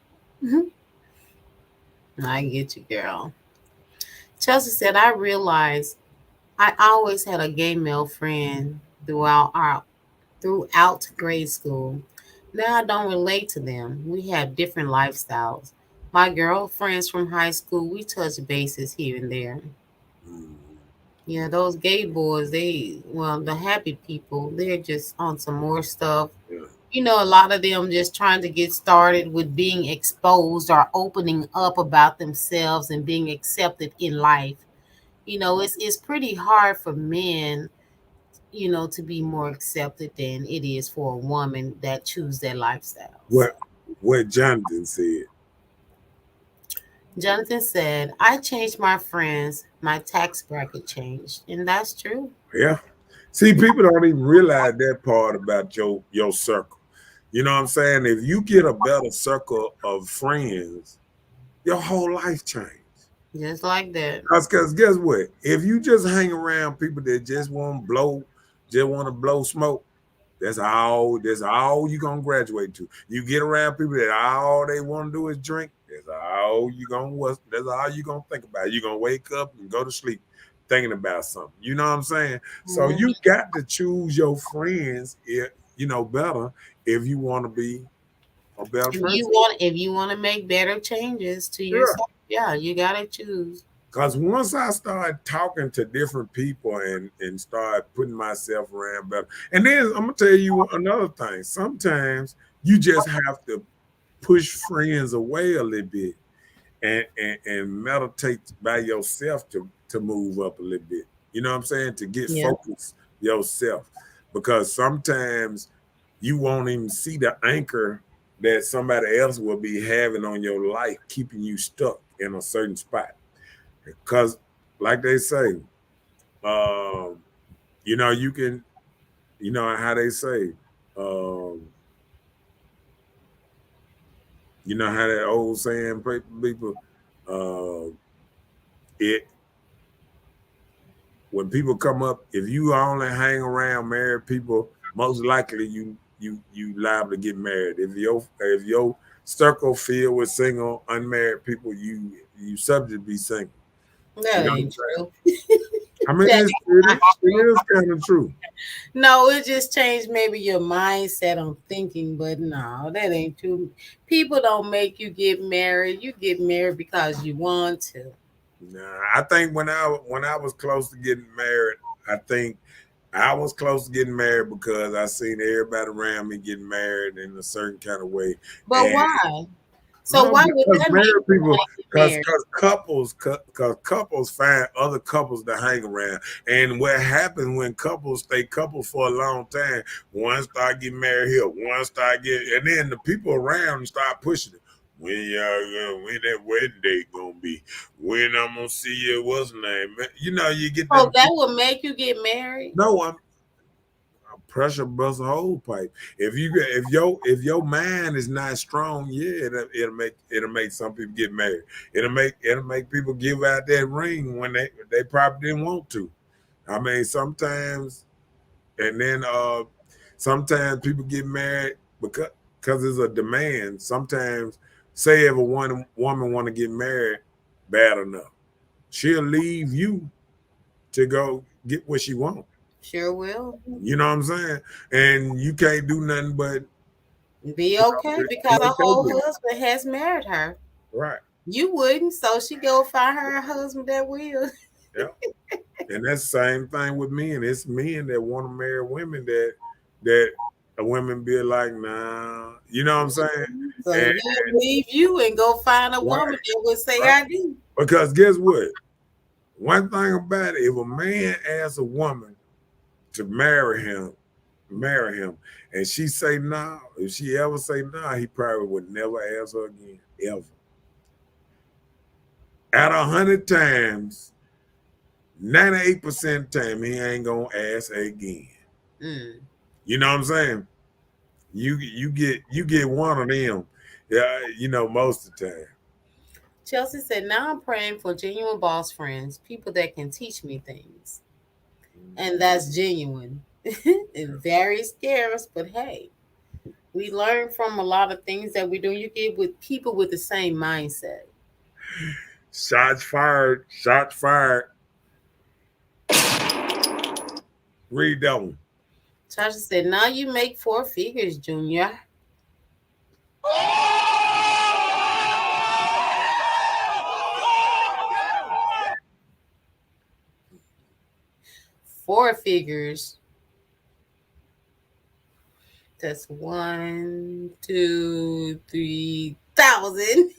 I get you, girl. Chelsea said, I realized I always had a gay male friend throughout grade school. Now I don't relate to them. We have different lifestyles. My girlfriends from high school, we touch bases here and there. Mm. Yeah, those gay boys, the happy people, they're just on some more stuff. Yeah. You know, a lot of them just trying to get started with being exposed or opening up about themselves and being accepted in life. You know, it's pretty hard for men, you know, to be more accepted than it is for a woman that choose their lifestyles. What Jonathan said. Jonathan said, I changed my friends, my tax bracket changed. And that's true. Yeah. See, people don't even realize that part about your circle. You know what I'm saying? If you get a better circle of friends, your whole life changes. Just like that. Cause guess what? If you just hang around people that just want to blow smoke, that's all you're gonna graduate to. You get around people that all they want to do is drink, that's all you're gonna think about. You're gonna wake up and go to sleep thinking about something. You know what I'm saying? So you got to choose your friends, better if you want to be a better person. If you want to make better changes to yourself, yeah, you gotta choose. Because once I started talking to different people and start putting myself around better, and then I'm gonna tell you another thing. Sometimes you just have to push friends away a little bit and meditate by yourself to move up a little bit. You know what I'm saying? To get focused yourself. Because sometimes you won't even see the anchor that somebody else will be having on your life, keeping you stuck in a certain spot. Because, like they say, you can, how they say, you know how that old saying, people, when people come up, if you only hang around married people, most likely you liable to get married. If your circle filled with single unmarried people, you subject to be single. That ain't true. I mean, it is kind of true. No, it just changed maybe your mindset on thinking, but no, that ain't true. People don't make you get married. You get married because you want to. Nah, I think when I was close to getting married, I think I was close to getting married because I seen everybody around me getting married in a certain kind of way. But why? So why would that married people? Because couples find other couples to hang around, and what happens when couples stay couples for a long time? One start getting married here, one start getting, and then the people around start pushing it. When that wedding date gonna be? When I'm gonna see you? What's the name? You know, you get. Oh, that will make you get married? No, I'm pressure bust a whole pipe. If your mind is not strong, yeah, it'll make some people get married. It'll make people give out that ring when they probably didn't want to. I mean, sometimes, and then sometimes people get married because there's a demand. Sometimes, say if a woman want to get married bad enough, she'll leave you to go get what she wants. Sure will. You know what I'm saying? And you can't do nothing but be okay because her whole husband has married her. Right. You wouldn't, so she go find her a husband that will. Yeah. And that's the same thing with men. It's men that want to marry women that women be like, nah. You know what I'm saying? So he'll leave you and go find a woman that would say I do. Because guess what? One thing about it, if a man asks a woman to marry him, marry him. And she say no. If she ever say no, he probably would never ask her again, ever. Out of 100 times, 98% of the time, he ain't gonna ask again. You know what I'm saying? You get one of them. Yeah, most of the time. Chelsea said, now I'm praying for genuine boss friends, people that can teach me things. And that's genuine. And very scarce, but hey, we learn from a lot of things that we do. You get with people with the same mindset. Shots fired. Shots fired. Read that one. Tasha said, now you make 4 figures, Junior. Four figures. That's 1, 2, 3,000.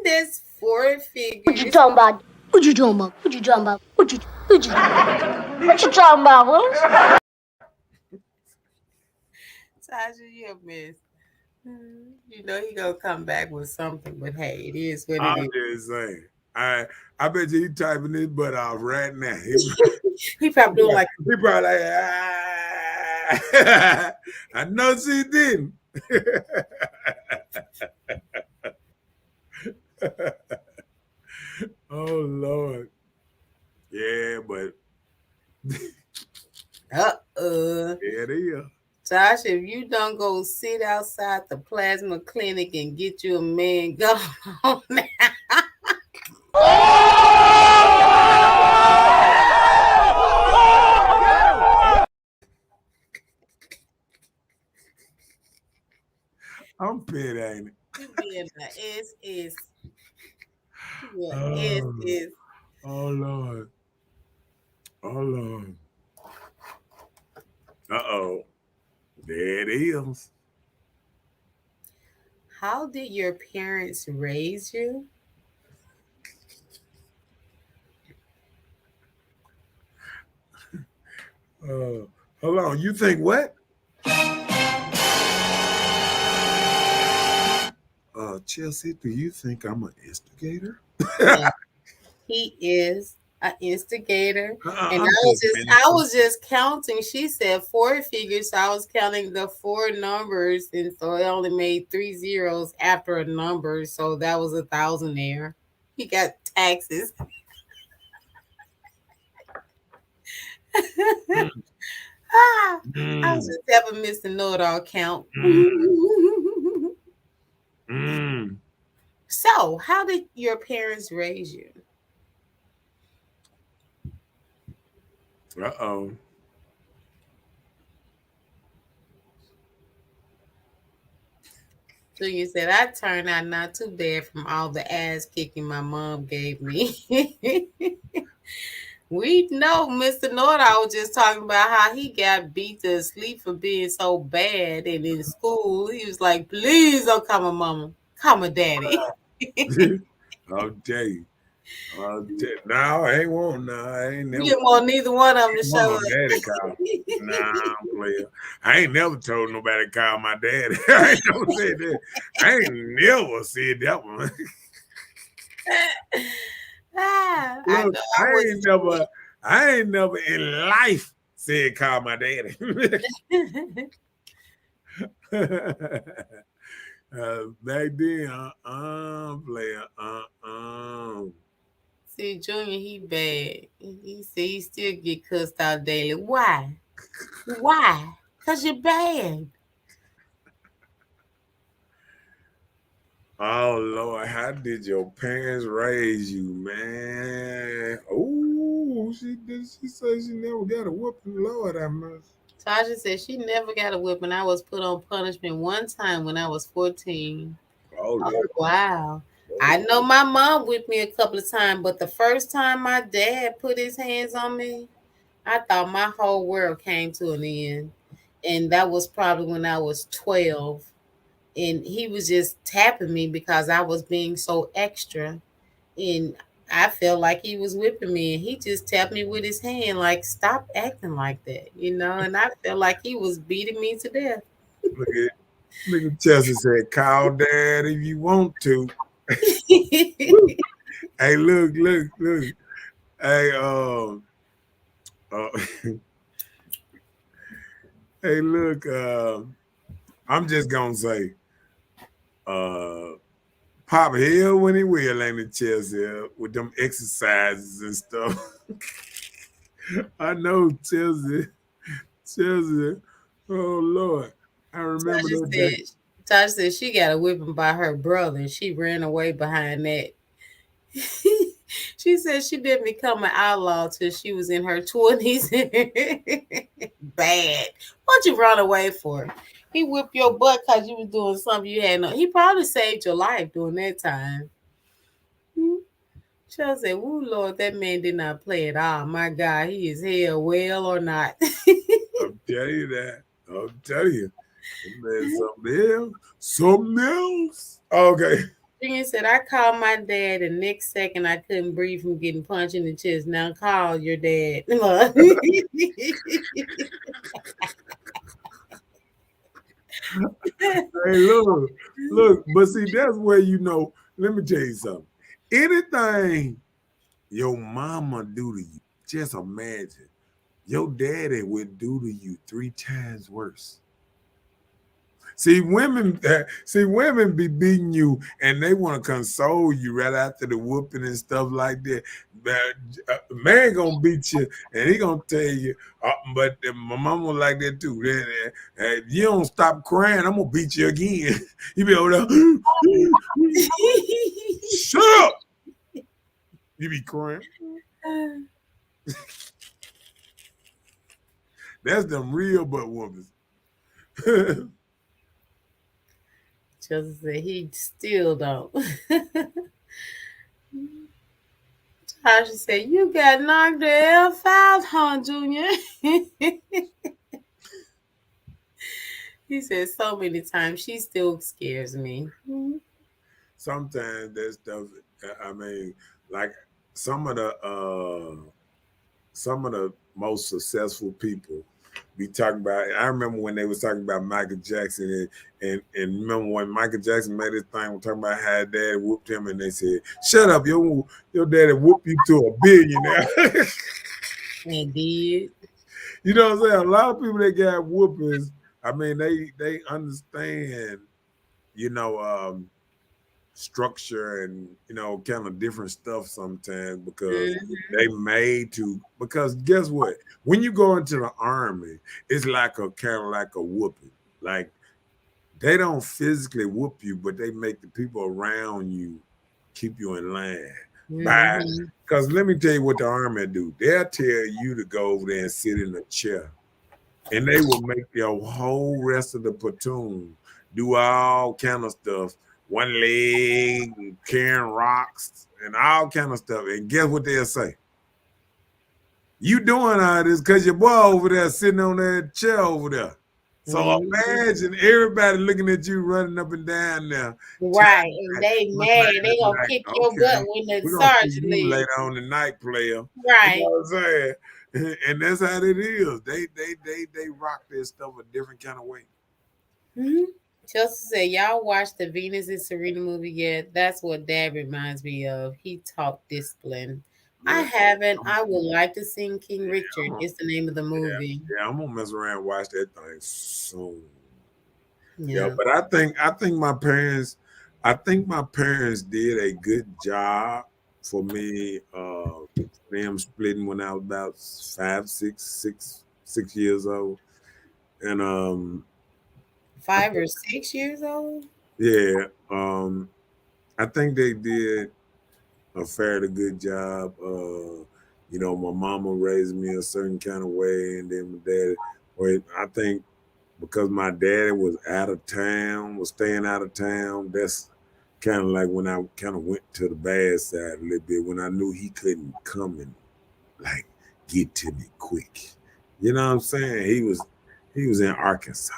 That's 4 figures. What you talking about? What you talking about? What you talking about? What you talking about? Huh? Tasha, you a miss. You know he gonna come back with something, but hey, it is what I'm it is. just saying. I bet you he typing his butt off right now. He probably doing like he probably like, I know she didn't. Oh Lord. Yeah, but there it is. Josh, if you don't go sit outside the plasma clinic and get you a man, go on now. I'm pit, ain't it? You being the SS. Oh, SS. oh Lord. Oh Lord. Uh-oh. There it is. How did your parents raise you? Hold on. You think what? Chelsea, do you think I'm an instigator? Yeah, he is an instigator. And I'm I was just counting. She said 4 figures, so I was counting the 4 numbers, and so it only made 3 zeros after a number, so that was 1,000 there. He got taxes. I was just having Mr. Know-It-All count. So, how did your parents raise you? Uh-oh. So you said I turned out not too bad from all the ass kicking my mom gave me. We know Mr. Nord, I was just talking about how he got beat to sleep for being so bad. And in school, he was like, please don't call my mama. Call my daddy. I'll tell you. No, I ain't want no. I ain't never. You didn't want neither one of them to show up. Daddy call. Nah, I'm playing. I ain't never told nobody to call my daddy. I ain't never said that. I ain't never said that one. Look, I ain't never in life said call my daddy. Back then, player, See, Junior, he bad. He said he still get cussed out daily. Why? Why? Because you're bad. Oh Lord, how did your parents raise you, man? Oh, she said she never got a whooping. Lord, I must. Tasha said she never got a whipping. I was put on punishment one time when I was 14. Oh wow. I know my mom whipped me a couple of times, but the first time my dad put his hands on me, I thought my whole world came to an end. And that was probably when I was 12. And he was just tapping me because I was being so extra. And I felt like he was whipping me, and he just tapped me with his hand, like, stop acting like that, and I felt like he was beating me to death. Look at Chelsea said, call dad if you want to. Hey, look. Hey, uh hey, look, I'm just gonna say, Pop Hill when he will, ain't it, Chelsea, with them exercises and stuff. I know Chelsea. Oh Lord. I remember Tasha that day. said, Tasha said she got a whipping by her brother, and she ran away behind that. She said she didn't become an outlaw till she was in her 20s. Bad. What'd you run away for? He whipped your butt because you was doing something you had no. He probably saved your life during that time. She'll say, "Ooh, Lord, that man did not play at all. My God, he is hell well or not." I'll tell you that. I'll tell you. Man, something else. Something else. Okay. Junior said, I called my dad, and next second I couldn't breathe from getting punched in the chest. Now call your dad. Hey, look, but see, that's where let me tell you something. Anything your mama do to you, just imagine your daddy would do to you 3 times worse. See, women be beating you, and they want to console you right after the whooping and stuff like that. But man gonna beat you, and he gonna tell you. But my mama like that too. If you don't stop crying, I'm gonna beat you again. You be over there. Shut up. You be crying. That's them real butt women. Chelsea said he still don't. Tasha said, you got knocked the F out, huh, Junior? He said so many times. She still scares me. Sometimes that stuff, I mean, like some of the most successful people be talking about. I remember when they was talking about Michael Jackson, and remember when Michael Jackson made his thing, talking about how dad whooped him, and they said, "Shut up, your daddy whooped you to a billionaire." And did. You know what I'm saying? A lot of people that got whoopings, I mean, they understand, you know, structure and kind of different stuff sometimes because they made to, because guess what, when you go into the army, it's like a kind of like a whooping. Like, they don't physically whoop you, but they make the people around you keep you in line. Because let me tell you what the army do. They'll tell you to go over there and sit in a chair, and they will make your whole rest of the platoon do all kind of stuff, one leg, carrying rocks, and all kind of stuff. And guess what they'll say? You doing all this because your boy over there sitting on that chair over there. So imagine everybody looking at you running up and down there. Right, and they mad. They gonna Like, kick your butt when the we're gonna see sergeant you leaves. later on the night, player. Right. You know what I'm saying? And that's how it is. They rock their stuff a different kind of way. Chelsea said, y'all watched the Venus and Serena movie yet? That's what Dad reminds me of. He taught discipline. Yeah. I haven't. I would like to sing King Richard. It's the name of the movie. Yeah, I'm gonna mess around and watch that thing soon. Yeah, but I think my parents did a good job for me. Them splitting when I was about 6 years old, and 5 or 6 years old. Yeah, I think they did a fairly good job. My mama raised me a certain kind of way, and then my dad. Well, I think because my daddy was staying out of town. That's kind of like when I kind of went to the bad side a little bit, when I knew he couldn't come and like get to me quick. You know what I'm saying? He was in Arkansas.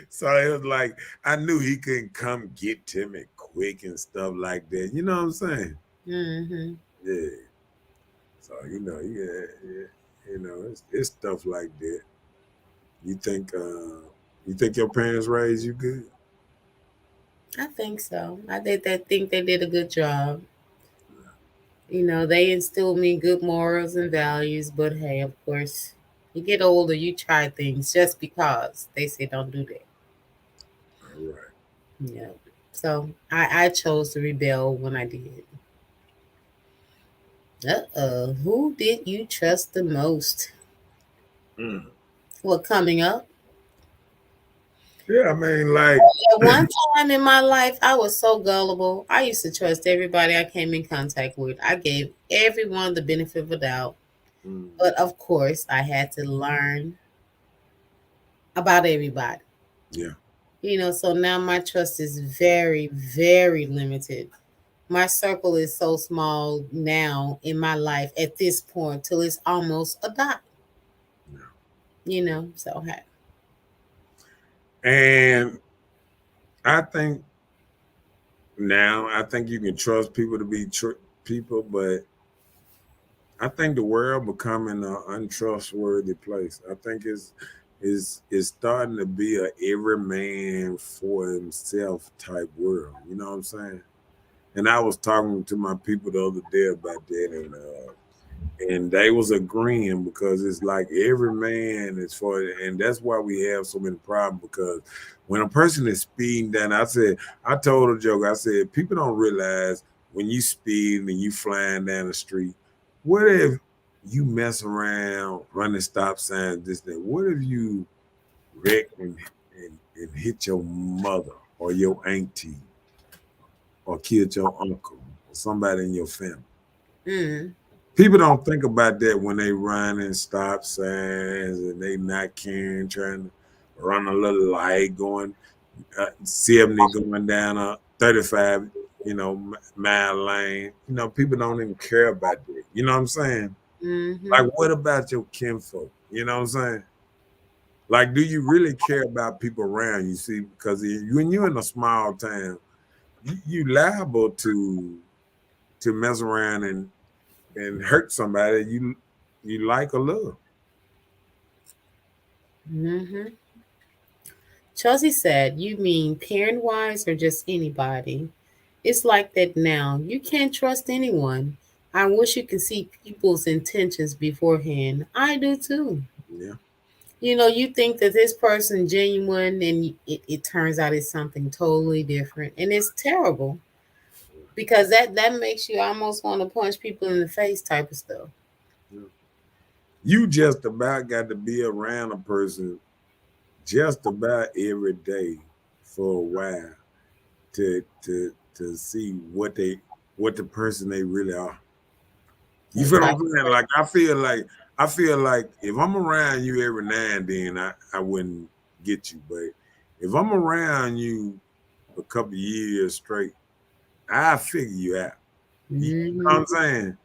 So it was like I knew he couldn't come get to me quick and stuff like that. You know what I'm saying? Mm-hmm. Yeah. So it's stuff like that. You think your parents raised you good? I think so. I think they did a good job. They instilled me good morals and values, but hey, of course, you get older, you try things just because they say don't do that. All right. Yeah. So I chose to rebel when I did. Uh-oh. Who did you trust the most? Mm. What coming up? Yeah, I mean, like, At one time in my life, I was so gullible. I used to trust everybody I came in contact with. I gave everyone the benefit of the doubt. mm, But of course, I had to learn about everybody. yeah, So now my trust is very, very limited. My circle is so small now in my life at this point till it's almost a dot, yeah. so hey. And I think I think you can trust people to be people, but I think the world becoming an untrustworthy place. I think it's starting to be a every man for himself type world. You know what I'm saying? And I was talking to my people the other day about that, and they was agreeing because it's like every man is for it, and that's why we have so many problems. Because when a person is speeding down, I told a joke. I said people don't realize when you speed and you flying down the street, what if you mess around running stop signs, this that? What if you wreck and hit your mother or your auntie or killed your uncle or somebody in your family? Mm. People don't think about that when they run and stop signs and they not caring, trying to run a little light, going 70, going down a 35, mile lane. People don't even care about that. You know what I'm saying? Mm-hmm. Like, what about your kinfolk? You know what I'm saying? Like, do you really care about people around you? See, because when you're in a small town, you liable to mess around and hurt somebody you like or love. Mm-hmm. Chelsea said, "You mean parent wise or just anybody? It's like that now. You can't trust anyone. I wish you could see people's intentions beforehand. I do too. Yeah. You think that this person genuine and it turns out it's something totally different. And it's terrible because that makes you almost want to punch people in the face type of stuff. Yeah. You just about got to be around a person just about every day for a while to see what the person they really are. You That feel type what I'm saying? Like I feel like if I'm around you every now and then, I wouldn't get you. But if I'm around you a couple years straight, I figure you out. You know what hmm I'm saying?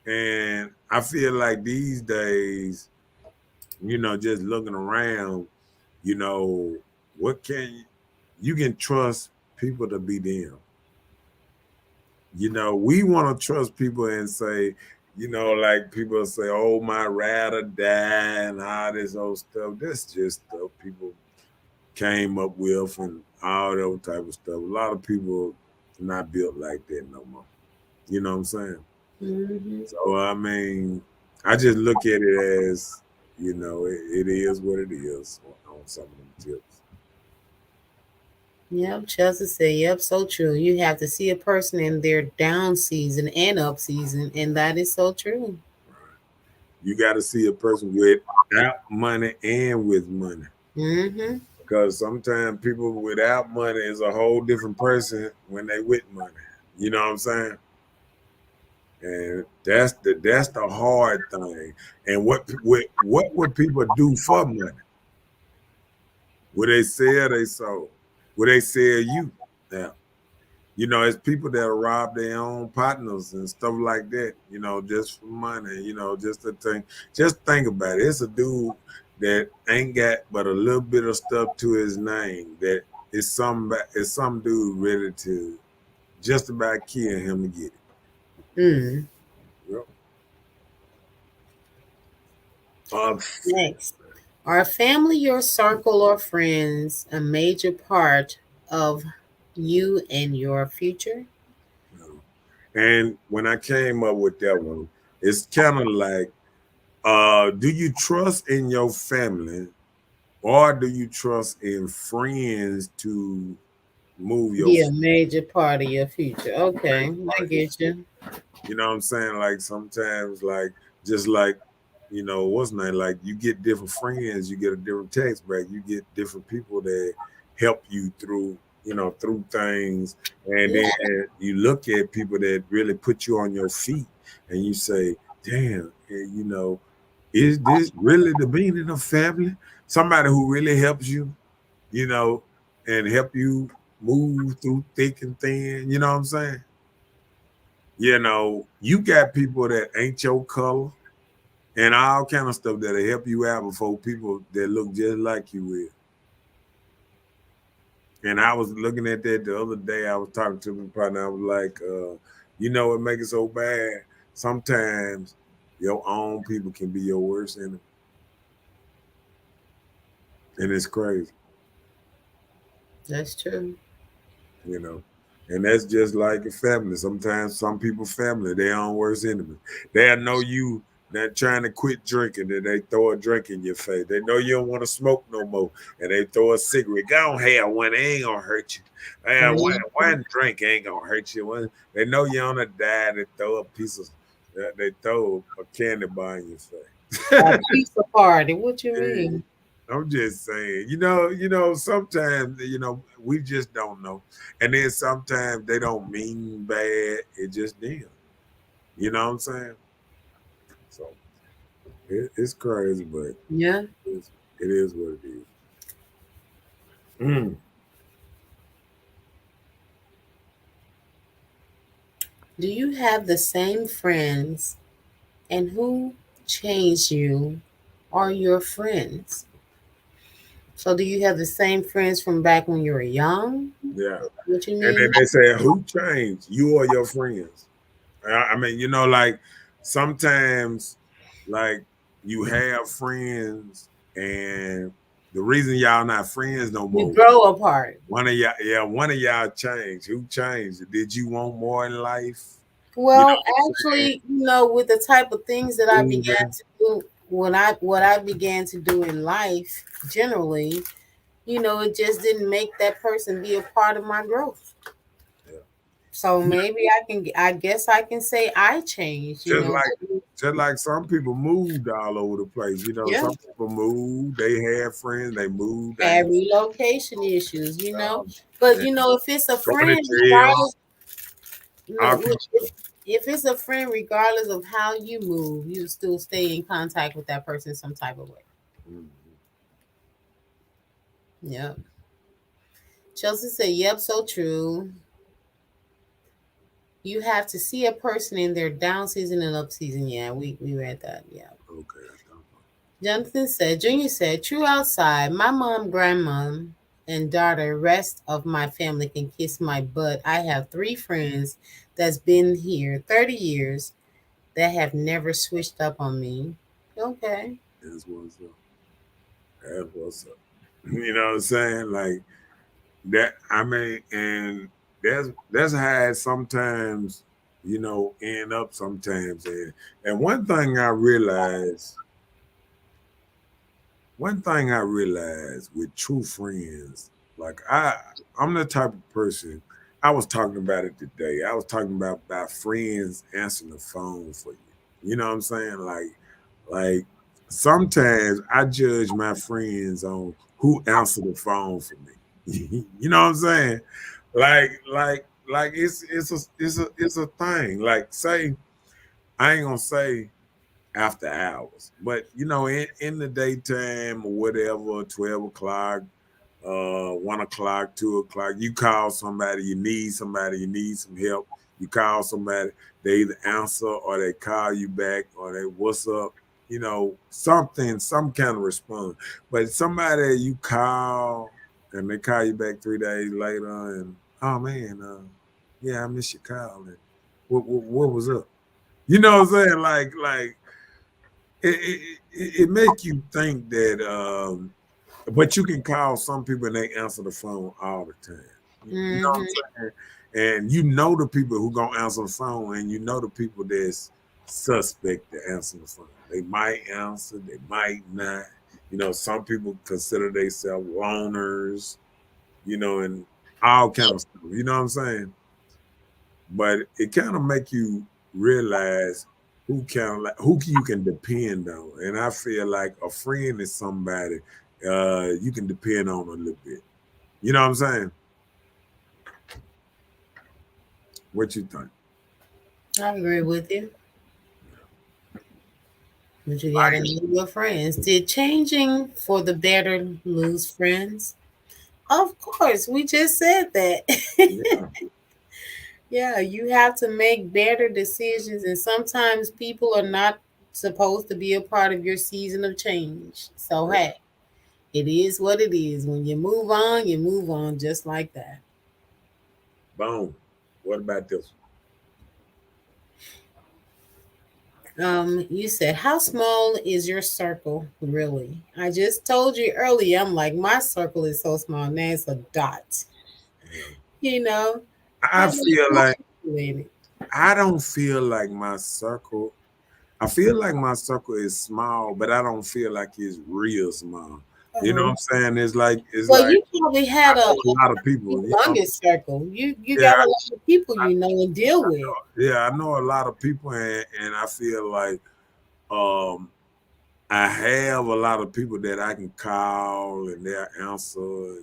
And I feel like these days, just looking around, you know, what can you can trust people to be them. We want to trust people and say, like people say, oh, my ride or die and all this old stuff. That's just stuff people came up with and all that type of stuff. A lot of people not built like that no more. You know what I'm saying? hmm So I mean, I just look at it as, it is what it is on some of them tips. Yep, Chelsea said, yep, so true. You have to see a person in their down season and up season, and that is so true. Right. You got to see a person without money and with money. hmm Because sometimes people without money is a whole different person when they with money. You know what I'm saying? And that's the hard thing. And what would people do for money? Would they sell their soul? Would they sell you? Now, it's people that rob their own partners and stuff like that, just for money, just to think about it. It's a dude, that ain't got but a little bit of stuff to his name that is some dude ready to just about kill him to get it. Mm. Yep. Next. Are family, your circle, or friends a major part of you and your future? And when I came up with that one, it's kind of like, do you trust in your family or do you trust in friends to move your Be a major part of your future. Okay, I get you. you know what I'm saying? Like sometimes, like just like what's name? Like you get different friends, you get a different text back, you get different people that help you through through things, and Yeah. then you look at people that really put you on your feet, and you say, "Damn, is this really the meaning of family? Somebody who really helps you, you know, and help you move through thick and thin." You know what I'm saying? You got people that ain't your color and all kind of stuff that'll help you out before people that look just like you will. And I was looking at that the other day. I was talking to my partner. I was like, what make it so bad? Sometimes your own people can be your worst enemy. And it's crazy, That's true. you know. And that's just like a family. Sometimes some people family, their own worst enemy. They'll know you not trying to quit drinking, and they throw a drink in your face. They know you don't want to smoke no more, and they throw a cigarette. Go on, have one, it ain't gonna hurt you. One drink ain't gonna hurt you. They know you're on a diet, they throw a piece of they throw a candy bar in your A face. pizza party. What you Yeah. mean? I'm just saying, sometimes, we just don't know. And then sometimes they don't mean bad. It just them. You know what I'm saying? So it's crazy, but Yeah. it is what it is. Mm. Do you have the same friends, and who changed you are your friends? So do you have the same friends from back when you were young? Yeah. What you And then mean? they say, who changed? You or your friends? I mean, like sometimes, like you have friends, and the reason y'all not friends no You more. grow apart. One of y'all changed. Who changed? Did you want more in life? You know Well, what I'm saying? actually, with the type of things that I began Moving. to do when I began to do in life, generally, it just didn't make that person be a part of my growth. Yeah. So maybe I guess I can say I changed, Just like just like some people moved all over the place. Yeah. Some people moved, they had friends, they moved, Had they relocation issues. But and if it's a going to friend, jail, regardless, all no, kind of stuff. if it's a friend, regardless of how you move, you still stay in contact with that person some type of way. Mhm. Yep. Chelsea said, "Yep, so true. You have to see a person in their down season and up season." Yeah, we read that. Yeah. Okay, I thought Jonathan said, Junior said, "True outside. My mom, grandmom, and daughter, rest of my family can kiss my butt. I have 3 friends that's been here 30 years that have never switched up on me." Okay. that's what's up. That's what's up. You know what I'm saying? Like that. I mean, and that's how it sometimes end up sometimes. And one thing I realized with true friends, like I'm the type of person. I was talking about it today. I was talking about friends answering the phone for you. You know what I'm saying? Like sometimes I judge my friends on who answer the phone for me. You know what I'm saying? Like it's a thing. Like say I ain't gonna say after hours. But in the daytime or whatever, 12 o'clock, 1 o'clock, 2 o'clock, you call somebody, you need somebody, you need some help. You call somebody, they either answer or they call you back or they what's up. some kind of response. But somebody you call and they call you back 3 days later and, oh man, yeah, I missed your call. And what was up? You know what I'm saying? Like it make you think that, but you can call some people and they answer the phone all the time. You know what I'm saying? And the people who gonna answer the phone, and the people that's suspect to answer the phone. They might answer, they might not. Some people consider themselves loners, and all kind of stuff. You know what I'm saying? But it kind of make you realize who you can depend on. And I feel like a friend is somebody you can depend on a little bit. You know what I'm saying? What you think? I agree with you. But you gotta know your friends. Did changing for the better lose friends? Of course, we just said that. Yeah. Yeah, you have to make better decisions, and sometimes people are not supposed to be a part of your season of change. So, hey, it is what it is. When you move on just like that. Boom. What about this? You said, how small is your circle really? I just told you earlier, I'm like, my circle is so small now, it's a dot. You know, I how many feel like people in it? I don't feel like my circle. I feel like my circle is small, but I don't feel like it's real small. You know what I'm saying? It's Well, like you probably I had a know a lot of people. humongous circle. You Yeah, got a lot of people you know and deal with. yeah, I know a lot of people, and I feel like um, I have a lot of people that I can call and they'll answer,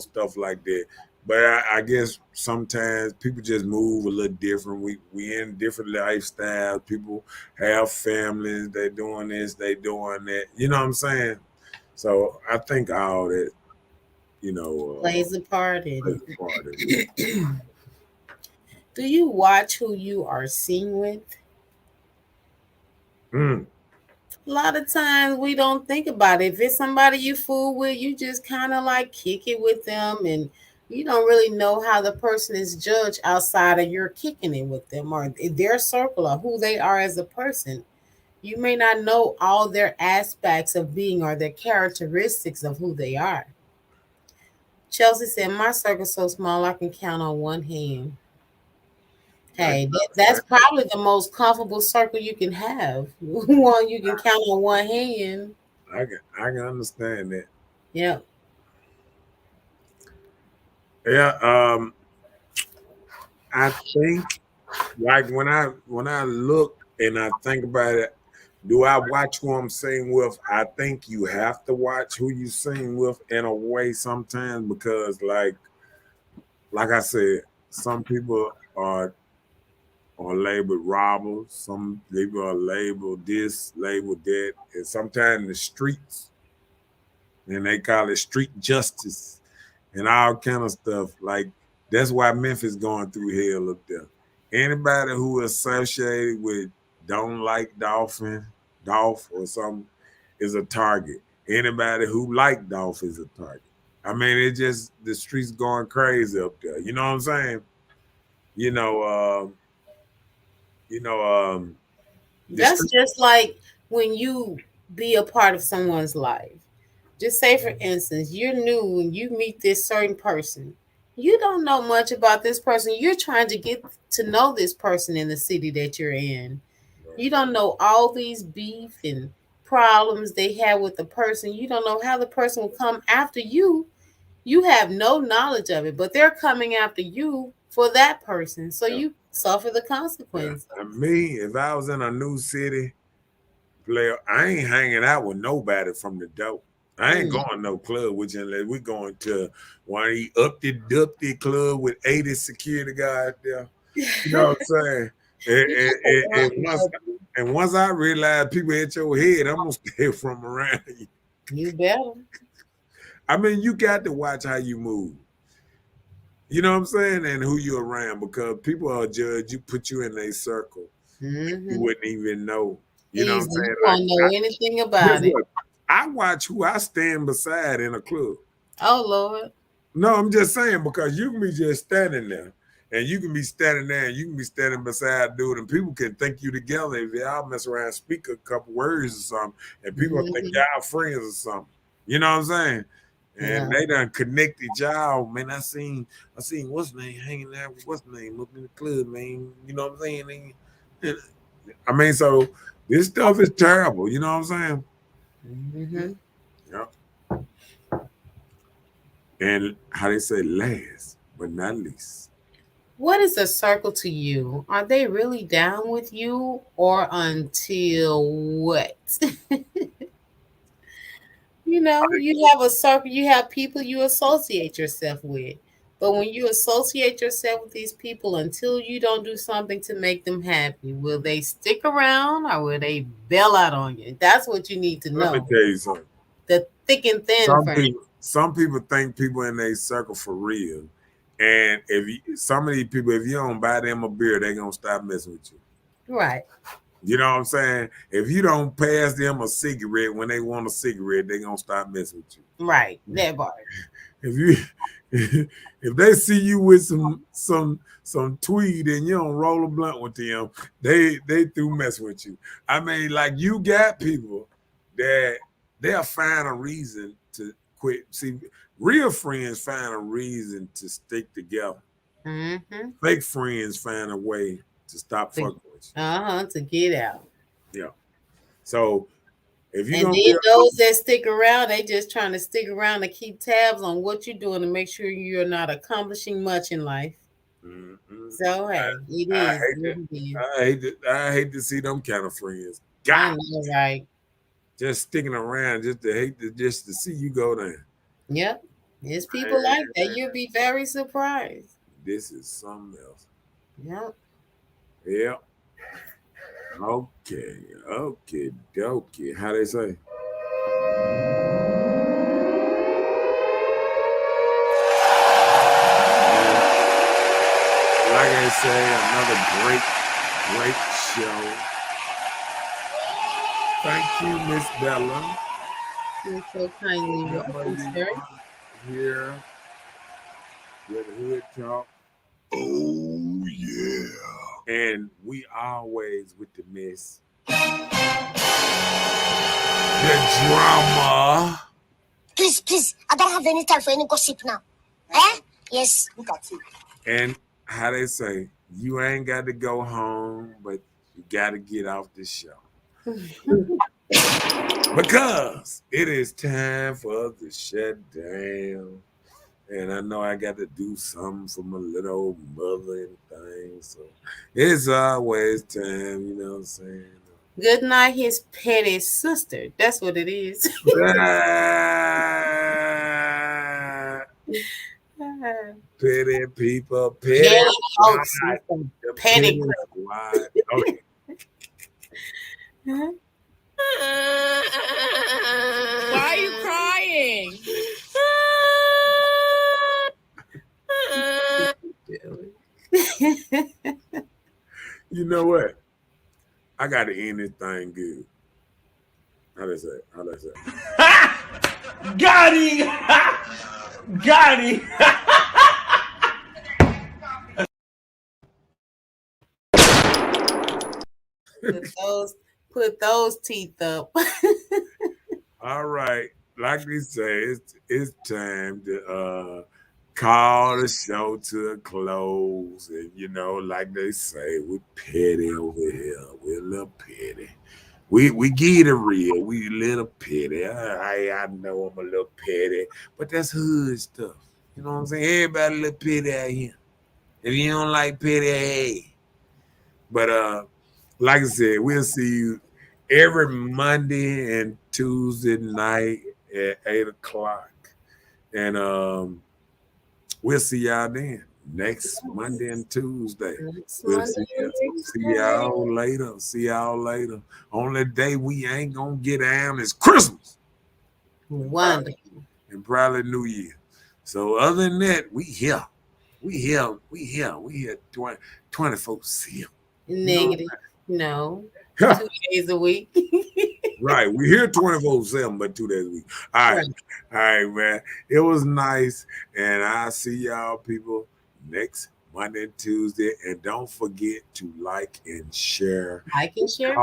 stuff like that. But I guess sometimes people just move a little different. We in different lifestyles. People have families. They doing this. They doing that. You know what I'm saying? So I think all that, Plays a part in plays a part in it. it. Do you watch who you are seen with? Mm. A lot of times we don't think about it. If it's somebody you fool with, you just kind of like kick it with them, and you don't really know how the person is judged outside of your kicking it with them or their circle or who they are as a person. You may not know all their aspects of being or their characteristics of who they are. Chelsea said, my circle's so small I can count on one hand. I Hey, that's probably the most comfortable circle you can have. One you can count on one hand. I can understand that. Yeah. Yeah. I think like when I look and I think about it, do I watch who I'm singing with? I think you have to watch who you sing with in a way sometimes because like I said, some people are labeled robbers, some people are labeled this, labeled that, and sometimes the streets and they call it street justice and all kind of stuff. Like that's why Memphis going through hell up there. Anybody who associated with don't like Dolph or something is a target. Anybody who like Dolph is a target. I mean, it just the streets going crazy up there. You know what I'm saying? You know, you know, the That's street. just like when you be a part of someone's life. Just say, for instance, you're new when you meet this certain person. You don't know much about this person. You're trying to get to know this person in the city that you're in. You don't know all these beef and problems they have with the person. You don't know how the person will come after you. You have no knowledge of it, but they're coming after you for that person. So Yeah, you suffer the yeah. consequences. And me, if I was in a new city, player, I ain't hanging out with nobody from the dope. I ain't Mm. going no club with you unless we going to one of these up the club with 80 security guys there. You know what I'm saying? And, You and, gotta and, watch and once out. and once I realize people hit your head, I'm gonna stay from around you. You better. I mean, you got to watch how you move. You know what I'm saying? And who you around because people are judge you, put you in a circle. You Hmm. wouldn't even know. You know what I'm Easy. saying? You won't know anything about it. I watch who I stand beside in a club. Oh Lord. No, I'm just saying, because you can be just standing there, and you can be standing there, and you can be standing beside a dude, and people can think you together if y'all mess around, speak a couple words or something, and people think y'all friends or something. You know what I'm saying? And they done connected y'all, man. I seen what's name hanging out with what's name up in the club, man. You know what I'm saying? I mean, so this stuff is terrible. You know what I'm saying? Yeah. And how they say, last but not least. What is a circle to you? Are they really down with you, or until what? You have a circle, you have people you associate yourself with. But when you associate yourself with these people, until you don't do something to make them happy, will they stick around or will they bail out on you? That's what you need to know. Let me tell you something. The thick and thin. Some people think people in their circle for real. And some of these people, if you don't buy them a beer, they're going to stop messing with you. Right. You know what I'm saying? If you don't pass them a cigarette when they want a cigarette, they're going to stop messing with you. Right. That part. If they see you with some tweed and you don't roll a blunt with them, they through messing with you. I mean, like, you got people that they'll find a reason to quit. See, real friends find a reason to stick together. Fake friends find a way to stop fucking with you. To get out. Yeah. So if you and then those that stick around, they just trying to stick around to keep tabs on what you're doing to make sure you're not accomplishing much in life. So hey, I hate to see them kind of friends. God, I know, right? Just sticking around just to see you go down. Yep, there's people like that. You'll be very surprised. This is something else. Yep. Yep. Okay. How they say? Like I say, another great show. Thank you, Miss Bella. You're so kindly welcome, sir. Here with Hood Talk. Oh yeah. And we always with the mess. The drama. Please, I don't have any time for any gossip now. Eh? Yes, look at it. And how they say, you ain't got to go home, but you got to get off the show. Because it is time for us to shut down. And I know I got to do something for my little old mother and things. So it's always time, you know what I'm saying? Good night, his petty sister. That's what it is. Petty people, petty squad. Okay. Why are you crying? You know what? I got to end this thing good. How they say? Got him! Got him! Put those teeth up. All right. Like we say, it's time to call the show to a close. And, you know, like they say, we're petty over here. We're a little petty. We get it real. We a little petty. I know I'm a little petty, but that's hood stuff. You know what I'm saying? Everybody a little petty out here. If you don't like petty, hey. But like I said, we'll see you every Monday and Tuesday night at 8 o'clock. And we'll see y'all then. Next Monday and Tuesday. We'll see y'all later. See y'all later. Only day we ain't gonna get down is Christmas. Wonderful. And probably New Year. So other than that, we here. We here 24/7. Negative. No. 2 days a week. Right. We here 24/7, but 2 days a week. All right. All right, man. It was nice. And I'll see y'all people next Monday and Tuesday. And don't forget to like and share. Like and share.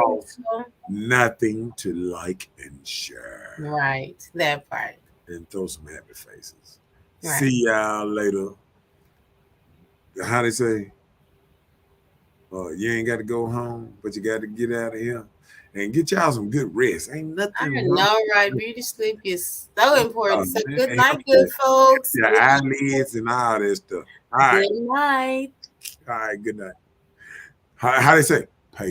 Nothing to like and share. Right. That part. And throw some happy faces. Right. See y'all later. How they say? You ain't got to go home, but you got to get out of here and get y'all some good rest. Ain't nothing. I know, right? Beauty sleep is so important. So good night, good folks. Your eyelids and all that stuff. All right. Good night. All right. Good night. How they say?